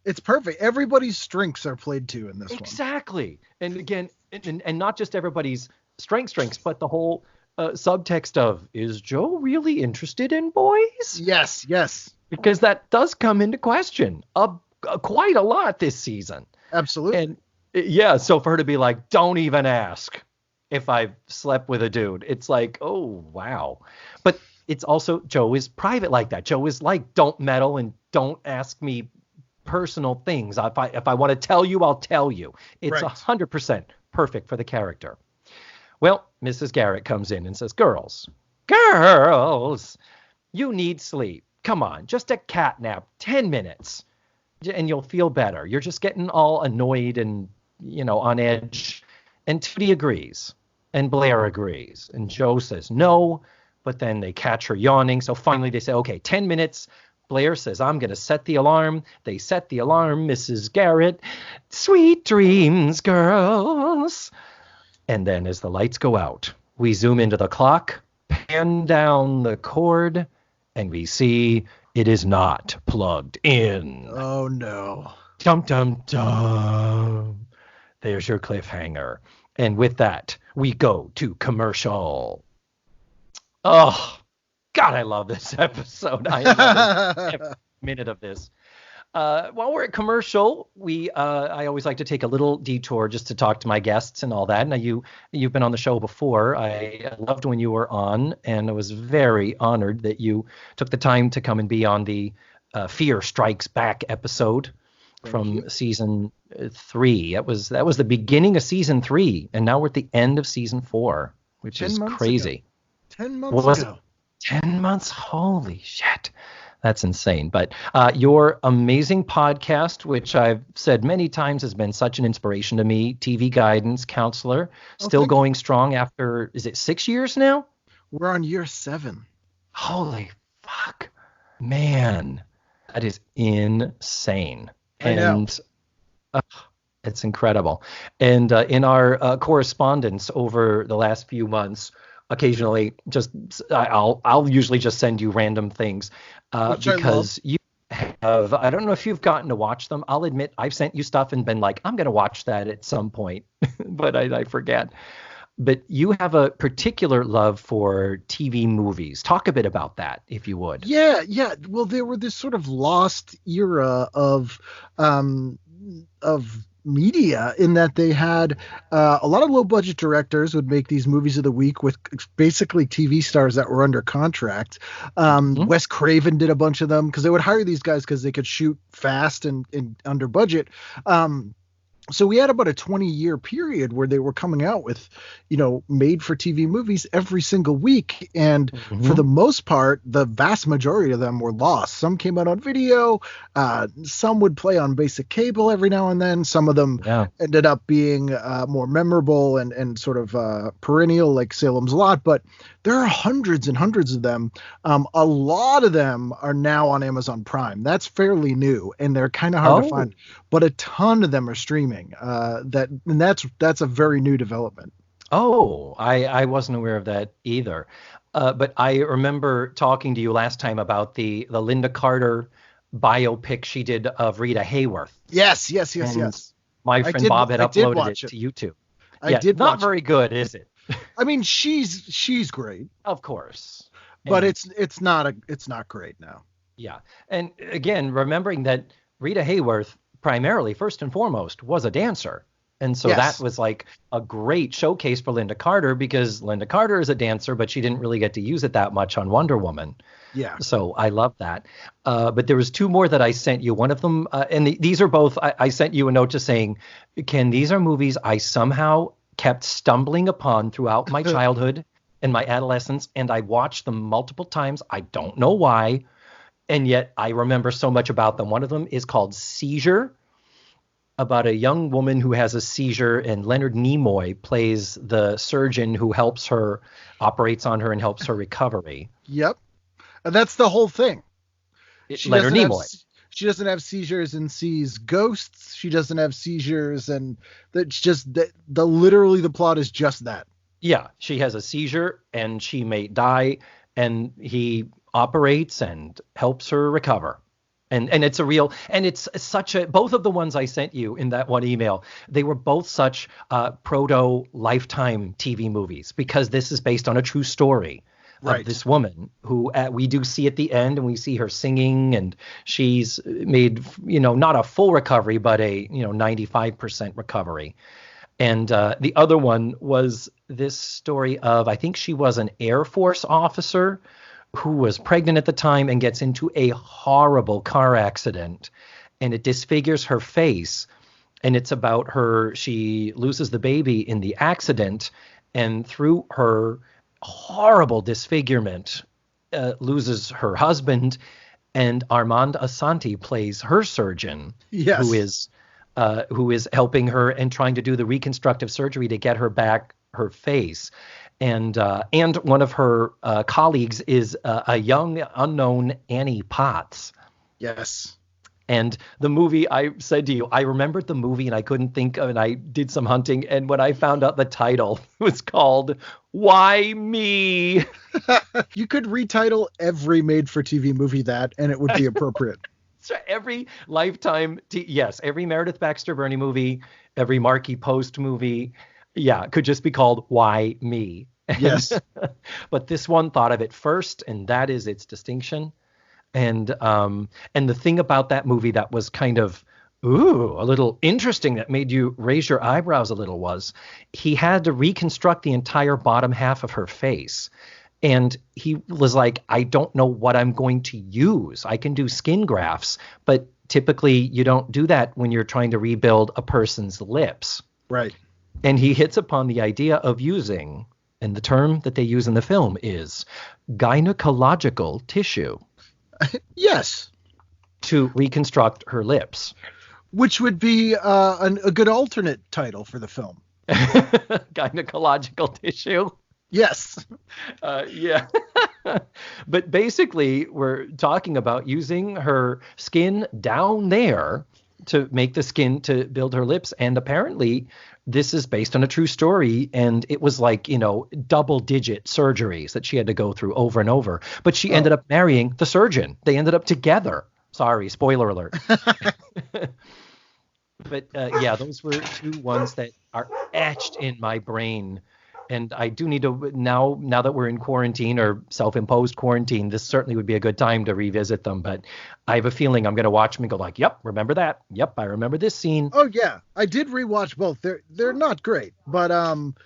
It's perfect. Everybody's strengths are played to in this one. Exactly. And again, and not just everybody's strengths, but the whole subtext of, is Joe really interested in boys? Yes. Because that does come into question quite a lot this season. Absolutely. And yeah, so for her to be like, don't even ask if I've slept with a dude, it's like, oh, wow. But it's also, Joe is private like that. Joe is like, don't meddle and don't ask me personal things. If I want to tell you, I'll tell you. It's 100% perfect for the character. Well, Mrs. Garrett comes in and says, girls, you need sleep. Come on, just a cat nap, 10 minutes, and you'll feel better. You're just getting all annoyed and, on edge. And Tootie agrees, and Blair agrees, and Joe says no, but then they catch her yawning. So finally they say, okay, 10 minutes. Blair says, I'm going to set the alarm. They set the alarm, Mrs. Garrett. Sweet dreams, girls. And then as the lights go out, we zoom into the clock, pan down the cord, and we see it is not plugged in. Oh, no. Dum, dum, dum. There's your cliffhanger. And with that, we go to commercial. Oh, God, I love this episode. I love every minute of this. While we're at commercial, I always like to take a little detour just to talk to my guests and all that. Now, you've been on the show before. I loved when you were on, and I was very honored that you took the time to come and be on the Fear Strikes Back episode from season 3. That was the beginning of season 3, and now we're at the end of season 4, which is crazy. 10 months ago. 10 months? Holy shit. That's insane. But your amazing podcast, which I've said many times has been such an inspiration to me, TV Guidance Counselor, still going strong after, is it 6 years now? We're on year 7. Holy fuck. Man, that is insane. I know. It's incredible. And in our correspondence over the last few months, occasionally I'll usually just send you random things because you have, I don't know if you've gotten to watch them. I'll admit I've sent you stuff and been like, I'm going to watch that at some point, but I forget. But you have a particular love for TV movies. Talk a bit about that, if you would. Yeah. Well, there were this sort of lost era of media in that they had a lot of low budget directors would make these movies of the week with basically TV stars that were under contract. Wes Craven did a bunch of them because they would hire these guys because they could shoot fast and under budget. So we had about a 20-year period where they were coming out with, made for TV movies every single week. And for the most part, the vast majority of them were lost. Some came out on video. Some would play on basic cable every now and then. Some of them ended up being more memorable and sort of perennial, like Salem's Lot. But there are hundreds and hundreds of them. A lot of them are now on Amazon Prime. That's fairly new, and they're kind of hard to find. But a ton of them are streaming. That's a very new development. Oh, I wasn't aware of that either. But I remember talking to you last time about the Linda Carter biopic she did of Rita Hayworth. Yes. And my friend Bob had uploaded it to YouTube. I did not watch very it. good, is it? I mean, she's great, Of course. but And, it's not great now. yeah. And again, remembering that Rita Hayworth primarily, first and foremost, was a dancer. And so Yes. that was like a great showcase for Linda Carter, because Linda Carter is a dancer, but she didn't really get to use it that much on Wonder Woman. Yeah. So I love that. But there was two more that I sent you. One of them, these are both, I sent you a note just saying, Ken, these are movies I somehow kept stumbling upon throughout my childhood and my adolescence, and I watched them multiple times. I don't know why, and yet I remember so much about them. One of them is called Seizure, about a young woman who has a seizure, and Leonard Nimoy plays the surgeon who helps her, operates on her, and helps her recovery. Yep. And that's the whole thing. Leonard Nimoy. She doesn't have seizures and sees ghosts. She doesn't have seizures, and that's just literally the plot is just that. Yeah, she has a seizure and she may die, and he operates and helps her recover. And it's a real, and it's such a, both of the ones I sent you in that one email, they were both such proto Lifetime TV movies, because this is based on a true story of this woman who we do see at the end, and we see her singing, and she's made, not a full recovery, but a, 95% recovery. And the other one was this story of, I think she was an Air Force officer who was pregnant at the time and gets into a horrible car accident, and it disfigures her face. And it's about her, she loses the baby in the accident, and through her horrible disfigurement, loses her husband. And Armand Asante plays her surgeon, who is helping her and trying to do the reconstructive surgery to get her back her face. And one of her colleagues is a young unknown Annie Potts. Yes. And the movie, I said to you, I remembered the movie and I couldn't think of, and I did some hunting. And when I found out the title, it was called Why Me? You could retitle every made-for-TV movie that, and it would be appropriate. So every Lifetime, every Meredith Baxter Birney movie, every Markie Post movie, could just be called Why Me? Yes. But this one thought of it first, and that is its distinction. And the thing about that movie that was kind of a little interesting, that made you raise your eyebrows a little, was he had to reconstruct the entire bottom half of her face. And he was like, I don't know what I'm going to use. I can do skin grafts, but typically you don't do that when you're trying to rebuild a person's lips. Right. And he hits upon the idea of using, and the term that they use in the film is gynecological tissue. Yes. To reconstruct her lips. Which would be a good alternate title for the film. Gynecological tissue. Yes. Yeah. But basically, we're talking about using her skin down there to make the skin to build her lips. And apparently this is based on a true story. And it was like, double-digit surgeries that she had to go through over and over. But she ended up marrying the surgeon. They ended up together. Sorry, spoiler alert. But those were two ones that are etched in my brain. And I do need to, now that we're in quarantine or self-imposed quarantine, this certainly would be a good time to revisit them. But I have a feeling I'm going to watch them and go like, yep, remember that. Yep, I remember this scene. Oh, yeah. I did rewatch both. They're not great, but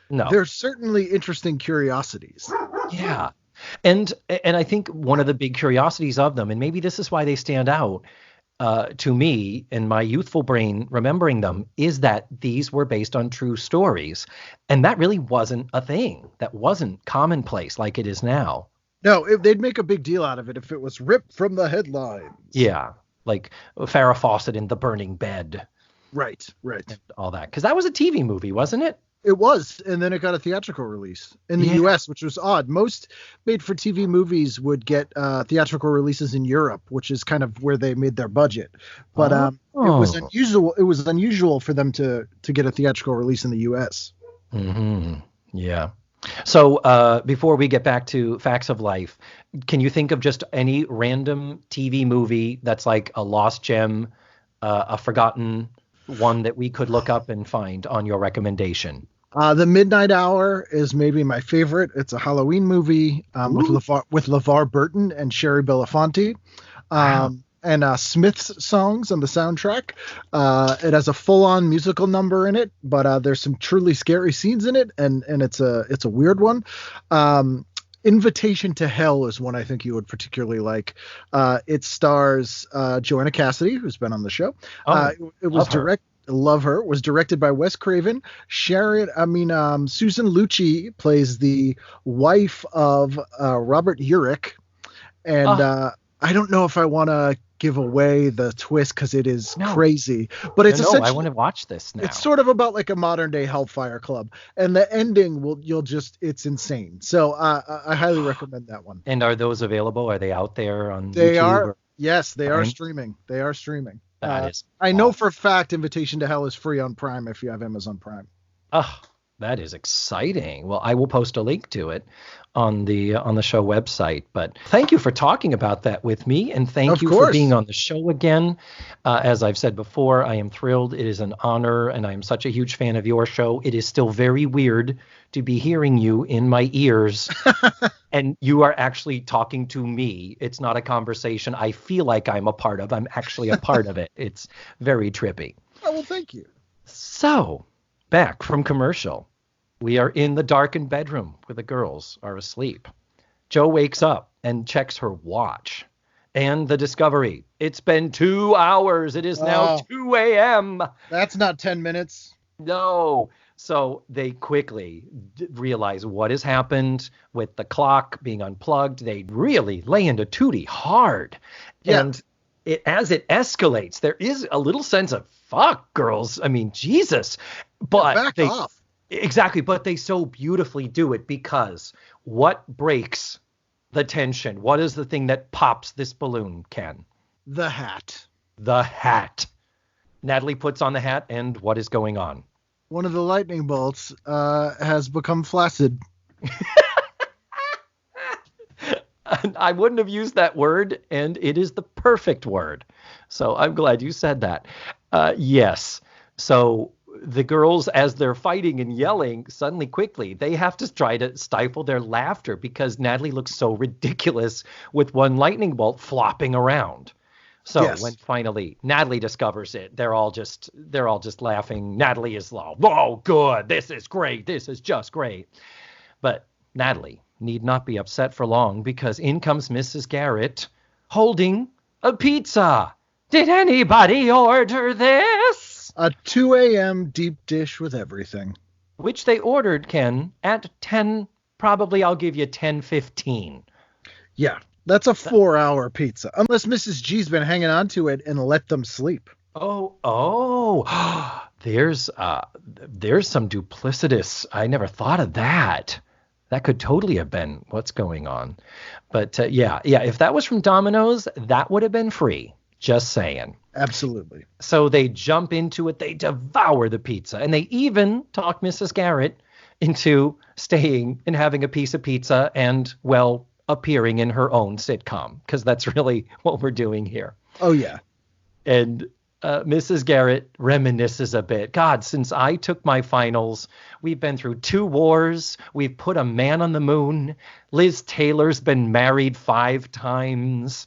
no, they're certainly interesting curiosities. Yeah. And I think one of the big curiosities of them, and maybe this is why they stand out to me in my youthful brain remembering them, is that these were based on true stories. And that really wasn't a thing. That wasn't commonplace like it is now. No, they'd make a big deal out of it if it was ripped from the headlines. Yeah, like Farrah Fawcett in The Burning Bed. Right. And all that. Because that was a TV movie, wasn't it? It was, and then it got a theatrical release in the U.S., which was odd. Most made-for-TV movies would get theatrical releases in Europe, which is kind of where they made their budget. But it was unusual. It was unusual for them to get a theatrical release in the U.S. Mm-hmm. Yeah. So before we get back to facts of life, can you think of just any random TV movie that's like a lost gem, a forgotten one that we could look up and find on your recommendation? The Midnight Hour is maybe my favorite. It's a Halloween movie with LeVar Burton and Sherry Belafonte. Wow. And Smith's songs on the soundtrack. It has a full-on musical number in it, but there's some truly scary scenes in it, and it's a weird one. Invitation to Hell is one I think you would particularly like. It stars Joanna Cassidy, who's been on the show. It was Love her. Was directed by Wes Craven. Susan Lucci plays the wife of Robert Urich, and I don't know if I want to give away the twist because it is crazy, but it's essentially, I want to watch this now. It's sort of about like a modern day Hellfire Club, and the ending it's insane. So I highly recommend that one. And are those available? Are they out there on They YouTube? are. Yes, they are streaming. They are streaming. That is. I know for a fact Invitation to Hell is free on Prime if you have Amazon Prime. Oh, that is exciting. Well, I will post a link to it on the show website. But thank you for talking about that with me, and thank you for being on the show again. As I've said before, I am thrilled. It is an honor, and I am such a huge fan of your show. It is still very weird to be hearing you in my ears, and you are actually talking to me. It's not a conversation I feel like I'm a part of. I'm actually a part of it. It's very trippy. Oh, well, thank you. So, back from commercial. We are in the darkened bedroom where the girls are asleep. Jo wakes up and checks her watch. And the discovery. It's been 2 hours. It is now 2 a.m. That's not 10 minutes. No. So they quickly realize what has happened with the clock being unplugged. They really lay into Tootie hard. Yeah. And as it escalates, there is a little sense of, fuck, girls. I mean, Jesus. But back off. Exactly, but they so beautifully do it because what breaks the tension? What is the thing that pops this balloon, Ken? The hat. The hat. Natalie puts on the hat, and what is going on? One of the lightning bolts has become flaccid. I wouldn't have used that word, and it is the perfect word. So I'm glad you said that. Yes. So the girls, as they're fighting and yelling, suddenly quickly, they have to try to stifle their laughter because Natalie looks so ridiculous with one lightning bolt flopping around. So when finally Natalie discovers it, they're all just laughing. Natalie is like, "Oh, good. This is great. This is just great." But Natalie need not be upset for long because in comes Mrs. Garrett holding a pizza. Did anybody order this? A 2 a.m. deep dish with everything. Which they ordered, Ken, at 10, probably I'll give you 10:15. Yeah, that's a 4-hour pizza. Unless Mrs. G's been hanging on to it and let them sleep. Oh, there's some duplicitous. I never thought of that. That could totally have been what's going on. But yeah, if that was from Domino's, that would have been free. Just saying. Absolutely. So they jump into it. They devour the pizza. And they even talk Mrs. Garrett into staying and having a piece of pizza and, well, appearing in her own sitcom. Because that's really what we're doing here. Oh, yeah. And Mrs. Garrett reminisces a bit. God, since I took my finals, we've been through 2 wars. We've put a man on the moon. Liz Taylor's been married 5 times.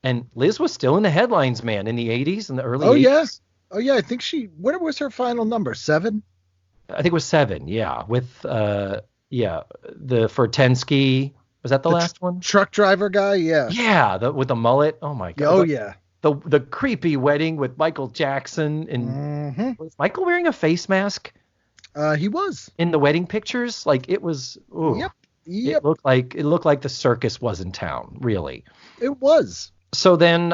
And Liz was still in the headlines, man, in the 80s, in the early 80s. Yes. Oh, yeah. I think what was her final number? 7? I think it was 7, yeah. With, the Fortensky. Was that the last one? Truck driver guy, yeah. Yeah, with the mullet. Oh, my God. Oh, yeah. The creepy wedding with Michael Jackson. And was Michael wearing a face mask? He was. In the wedding pictures? Like, it was... Ooh, Yep. It looked like the circus was in town, really. It was. So then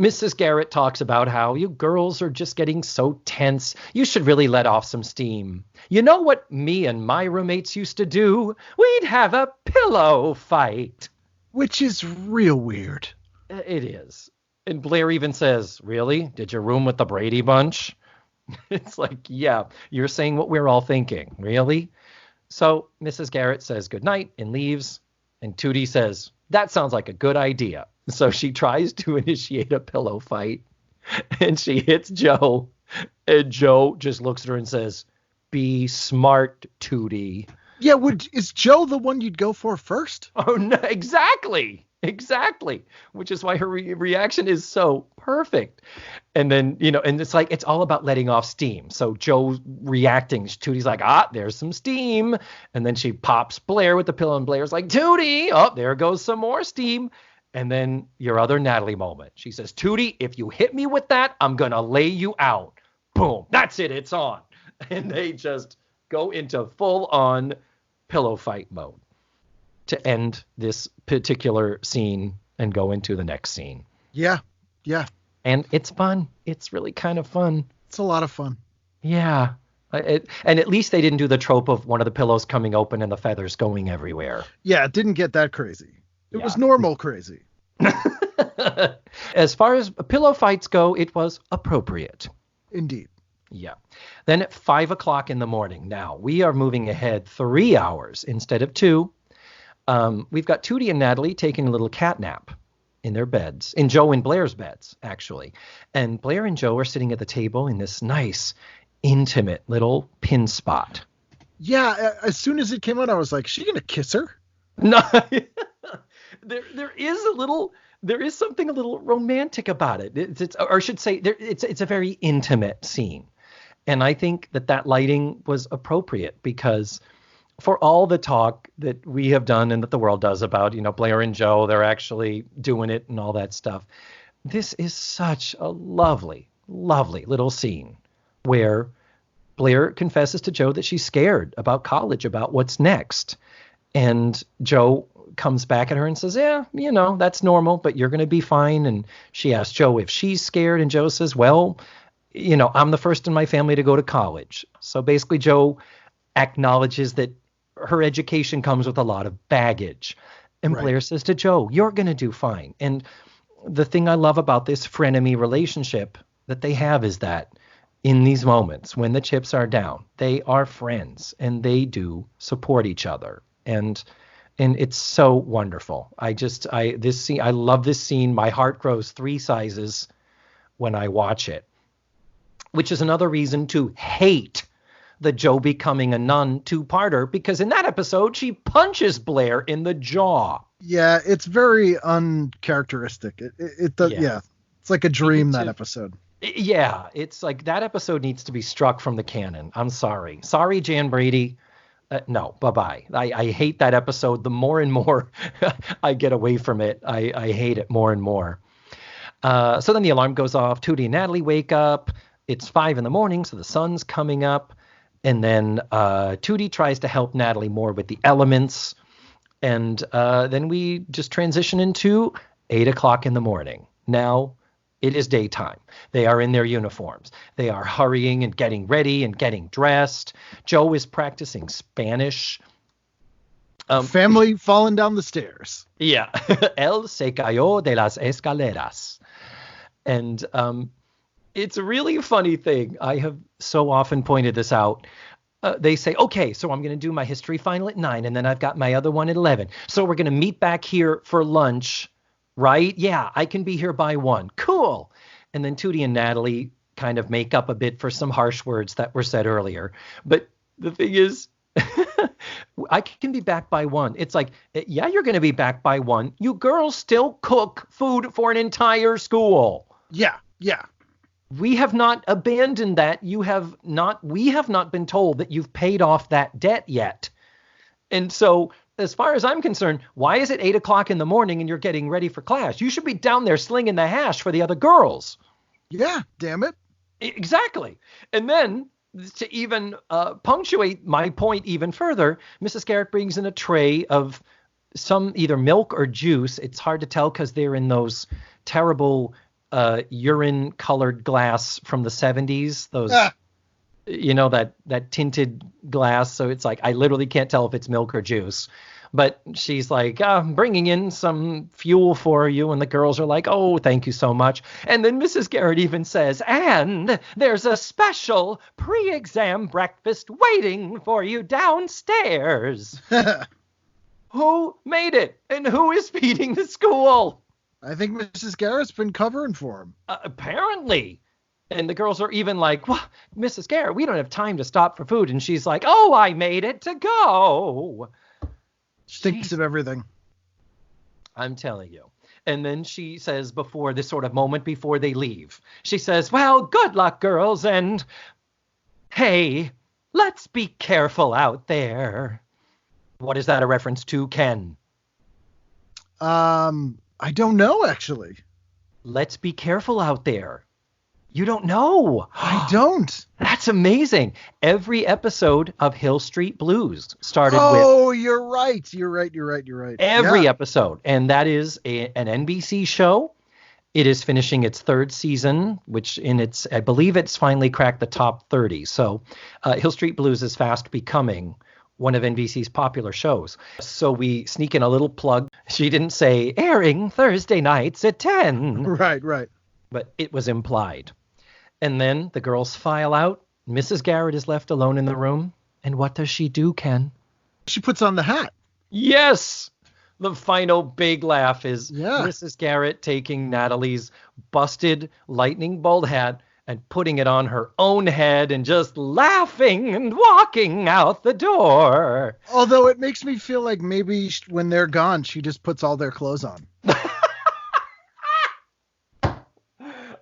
Mrs. Garrett talks about how you girls are just getting so tense. You should really let off some steam. You know what me and my roommates used to do? We'd have a pillow fight. Which is real weird. It is. And Blair even says, really? Did you room with the Brady Bunch? It's like, yeah, you're saying what we're all thinking. Really? So Mrs. Garrett says goodnight and leaves. And Tootie says, that sounds like a good idea. So she tries to initiate a pillow fight and she hits Joe. And Joe just looks at her and says, be smart, Tootie. Yeah, is Joe the one you'd go for first? Oh, no, exactly. Exactly. Which is why her reaction is so perfect. And then, and it's like, it's all about letting off steam. So Joe reacting, Tootie's like, there's some steam. And then she pops Blair with the pillow and Blair's like, Tootie, there goes some more steam. And then your other Natalie moment. She says, Tootie, if you hit me with that, I'm going to lay you out. Boom. That's it. It's on. And they just go into full on pillow fight mode to end this particular scene and go into the next scene. Yeah. Yeah. And it's fun. It's really kind of fun. It's a lot of fun. Yeah. And at least they didn't do the trope of one of the pillows coming open and the feathers going everywhere. Yeah, it didn't get that crazy. It was normal crazy. As far as pillow fights go, it was appropriate. Indeed. Yeah. Then at 5 o'clock in the morning, now we are moving ahead 3 hours instead of 2. We've got Tootie and Natalie taking a little cat nap in their beds, in Joe and Blair's beds, actually. And Blair and Joe are sitting at the table in this nice, intimate little pin spot. Yeah, as soon as it came out, I was like, she gonna kiss her? No. There is something a little romantic about it. Or I should say, it's a very intimate scene. And I think that lighting was appropriate because for all the talk that we have done and that the world does about, Blair and Joe, they're actually doing it and all that stuff. This is such a lovely, lovely little scene where Blair confesses to Joe that she's scared about college, about what's next. And Joe comes back at her and says, yeah, that's normal, but you're going to be fine. And she asks Joe if she's scared. And Joe says, well, I'm the first in my family to go to college. So basically Joe acknowledges that her education comes with a lot of baggage. And Blair says to Joe, you're going to do fine. And the thing I love about this frenemy relationship that they have is that in these moments when the chips are down, they are friends and they do support each other. And it's so wonderful. I love this scene. My heart grows 3 sizes when I watch it, which is another reason to hate the Joe becoming a nun 2-parter, because in that episode, she punches Blair in the jaw. Yeah, it's very uncharacteristic. It's like a dream, that episode. Yeah, it's like that episode needs to be struck from the canon. I'm sorry. Sorry, Jan Brady. No, bye-bye. I hate that episode. The more and more I get away from it, I hate it more and more. So then the alarm goes off. Tootie and Natalie wake up. It's 5 a.m, so the sun's coming up. And then Tootie tries to help Natalie more with the elements. And then we just transition into 8 o'clock in the morning. Now it is daytime. They are in their uniforms. They are hurrying and getting ready and getting dressed. Joe is practicing Spanish. Family falling down the stairs. Yeah. Él se cayó de las escaleras. And it's a really funny thing. I have so often pointed this out. They say, okay, so I'm going to do my history final at 9, and then I've got my other one at 11. So we're going to meet back here for lunch, right? Yeah, I can be here by 1. Cool. And then Tootie and Natalie kind of make up a bit for some harsh words that were said earlier. But the thing is, I can be back by 1. It's like, yeah, you're going to be back by 1. You girls still cook food for an entire school. Yeah, yeah. We have not abandoned that. We have not been told that you've paid off that debt yet. And so as far as I'm concerned, why is it 8 o'clock in the morning and you're getting ready for class? You should be down there slinging the hash for the other girls. Yeah, damn it. Exactly. And then to even punctuate my point even further, Mrs. Garrett brings in a tray of some either milk or juice. It's hard to tell because they're in those terrible urine colored glass from the 70s. Those, that tinted glass. So it's like, I literally can't tell if it's milk or juice. But she's like, I'm bringing in some fuel for you. And the girls are like, oh, thank you so much. And then Mrs. Garrett even says, and there's a special pre-exam breakfast waiting for you downstairs. Who made it? And who is feeding the school? I think Mrs. Garrett's been covering for him. Apparently. And the girls are even like, well, Mrs. Garrett, we don't have time to stop for food. And she's like, oh, I made it to go. She thinks of everything. I'm telling you. And then she says before this sort of moment before they leave, she says, well, good luck, girls. And hey, let's be careful out there. What is that a reference to, Ken? I don't know, actually. Let's be careful out there. You don't know. I don't. That's amazing. Every episode of Hill Street Blues started with... Oh, you're right. Every episode. And that is an NBC show. It is finishing its third season, which I believe it's finally cracked the top 30. So Hill Street Blues is fast becoming one of NBC's popular shows. So we sneak in a little plug. She didn't say airing Thursday nights at 10. Right. But it was implied. And then the girls file out. Mrs. Garrett is left alone in the room. And what does she do, Ken? She puts on the hat. Yes! The final big laugh is Yeah. Mrs. Garrett taking Natalie's busted lightning bolt hat and putting it on her own head and just laughing and walking out the door. Although it makes me feel like maybe when they're gone, she just puts all their clothes on.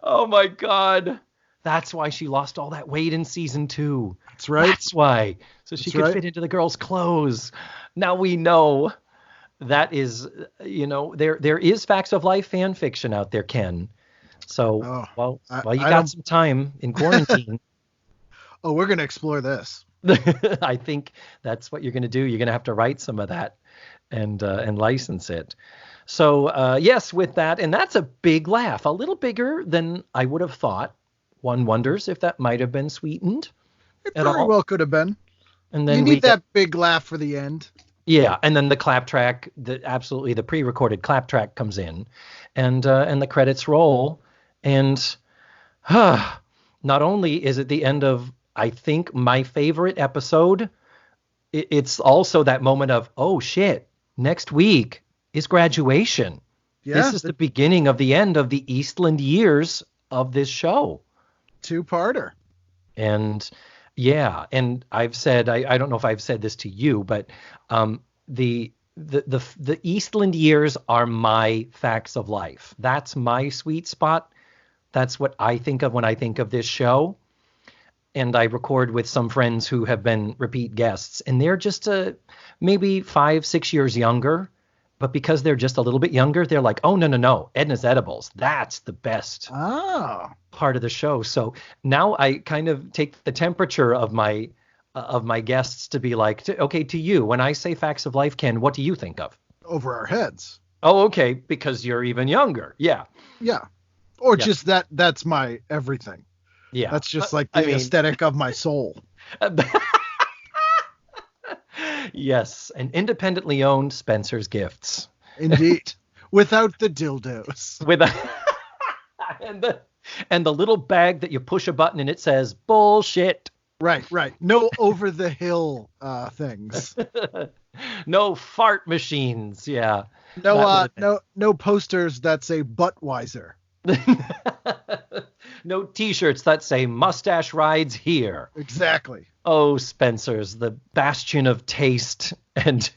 Oh, my God. That's why she lost all that weight in season 2. That's right. That's why. So she could fit into the girls' clothes. Now we know that is, there is Facts of Life fan fiction out there, Ken. So, you got some time in quarantine. Oh, we're going to explore this. I think that's what you're going to do. You're going to have to write some of that and license it. So, yes, with that. And that's a big laugh, a little bigger than I would have thought. One wonders if that might have been sweetened. It very well could have been. And then you need that big laugh for the end. Yeah, and then the clap track, the pre-recorded clap track comes in, and the credits roll, and not only is it the end of, I think, my favorite episode, it's also that moment of, oh shit, next week is graduation. Yeah, this is the beginning of the end of the Eastland years of this show. Two-parter. And yeah, and I've said, I don't know if I've said this to you, but the Eastland years are my Facts of Life. That's my sweet spot. That's what I think of when I think of this show. And I record with some friends who have been repeat guests, and they're just maybe 5-6 years younger. But because they're just a little bit younger, they're like, oh, no, Edna's Edibles. That's the best part of the show. So now I kind of take the temperature of my guests to be like, okay, to you, when I say Facts of Life, Ken, what do you think of? Over our heads. Oh, okay, because you're even younger. Yeah. Yeah. Or just that's my everything. Yeah. That's just like the aesthetic of my soul. Yes, and independently owned Spencer's Gifts. Indeed. Without the dildos. and the little bag that you push a button and it says bullshit. Right. No over the hill things. No fart machines, yeah. No posters that say Budweiser. No t-shirts that say mustache rides here. Exactly. Oh, Spencer's, the bastion of taste. And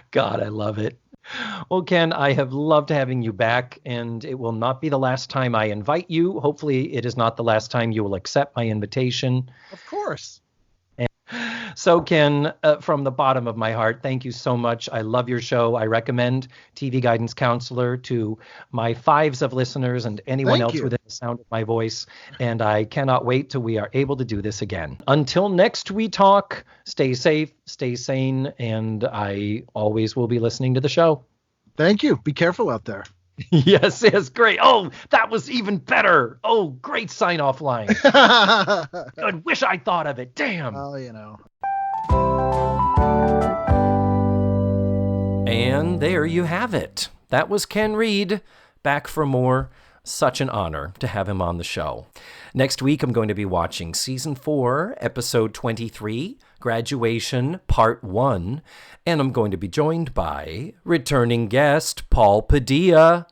God, I love it. Well, Ken, I have loved having you back, and it will not be the last time I invite you. Hopefully it is not the last time you will accept my invitation. Of course. So, Ken, from the bottom of my heart, thank you so much. I love your show. I recommend TV Guidance Counselor to my 5s of listeners and anyone else within the sound of my voice. And I cannot wait till we are able to do this again. Until next we talk, stay safe, stay sane, and I always will be listening to the show. Thank you. Be careful out there. Yes, great. Oh, that was even better. Oh, great sign-off line. I wish I thought of it. Damn. Well, And there you have it. That was Ken Reid, back for more. Such an honor to have him on the show. Next week, I'm going to be watching Season 4, Episode 23, Graduation, Part 1, and I'm going to be joined by returning guest Paul Padilla.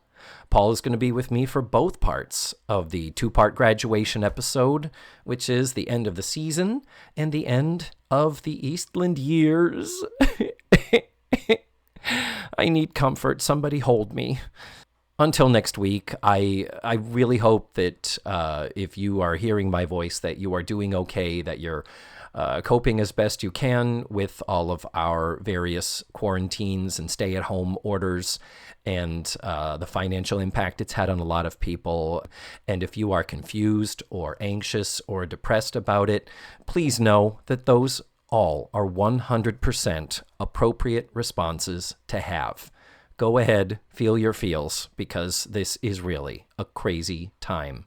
Paul is going to be with me for both parts of the two-part graduation episode, which is the end of the season and the end of the Eastland years. I need comfort. Somebody hold me. Until next week, I really hope that if you are hearing my voice, that you are doing okay, that you're coping as best you can with all of our various quarantines and stay-at-home orders and the financial impact it's had on a lot of people. And if you are confused or anxious or depressed about it, please know that those all are 100% appropriate responses to have. Go ahead, feel your feels, because this is really a crazy time.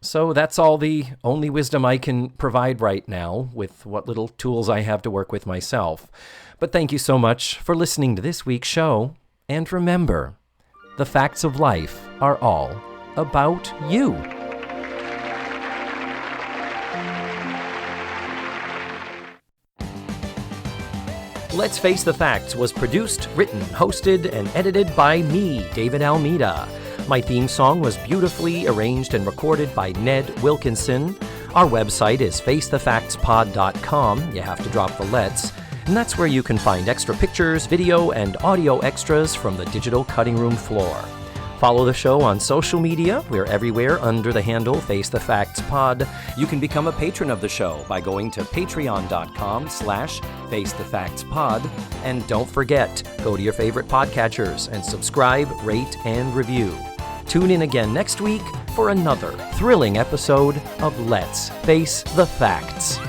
So that's all the only wisdom I can provide right now with what little tools I have to work with myself. But thank you so much for listening to this week's show. And remember, the facts of life are all about you. Let's Face the Facts was produced, written, hosted, and edited by me, David Almeida. My theme song was beautifully arranged and recorded by Ned Wilkinson. Our website is facethefactspod.com. You have to drop the let's. And that's where you can find extra pictures, video, and audio extras from the digital cutting room floor. Follow the show on social media. We're everywhere under the handle Face the Facts Pod. You can become a patron of the show by going to patreon.com/FaceTheFactsPod. And don't forget, go to your favorite podcatchers and subscribe, rate, and review. Tune in again next week for another thrilling episode of Let's Face the Facts.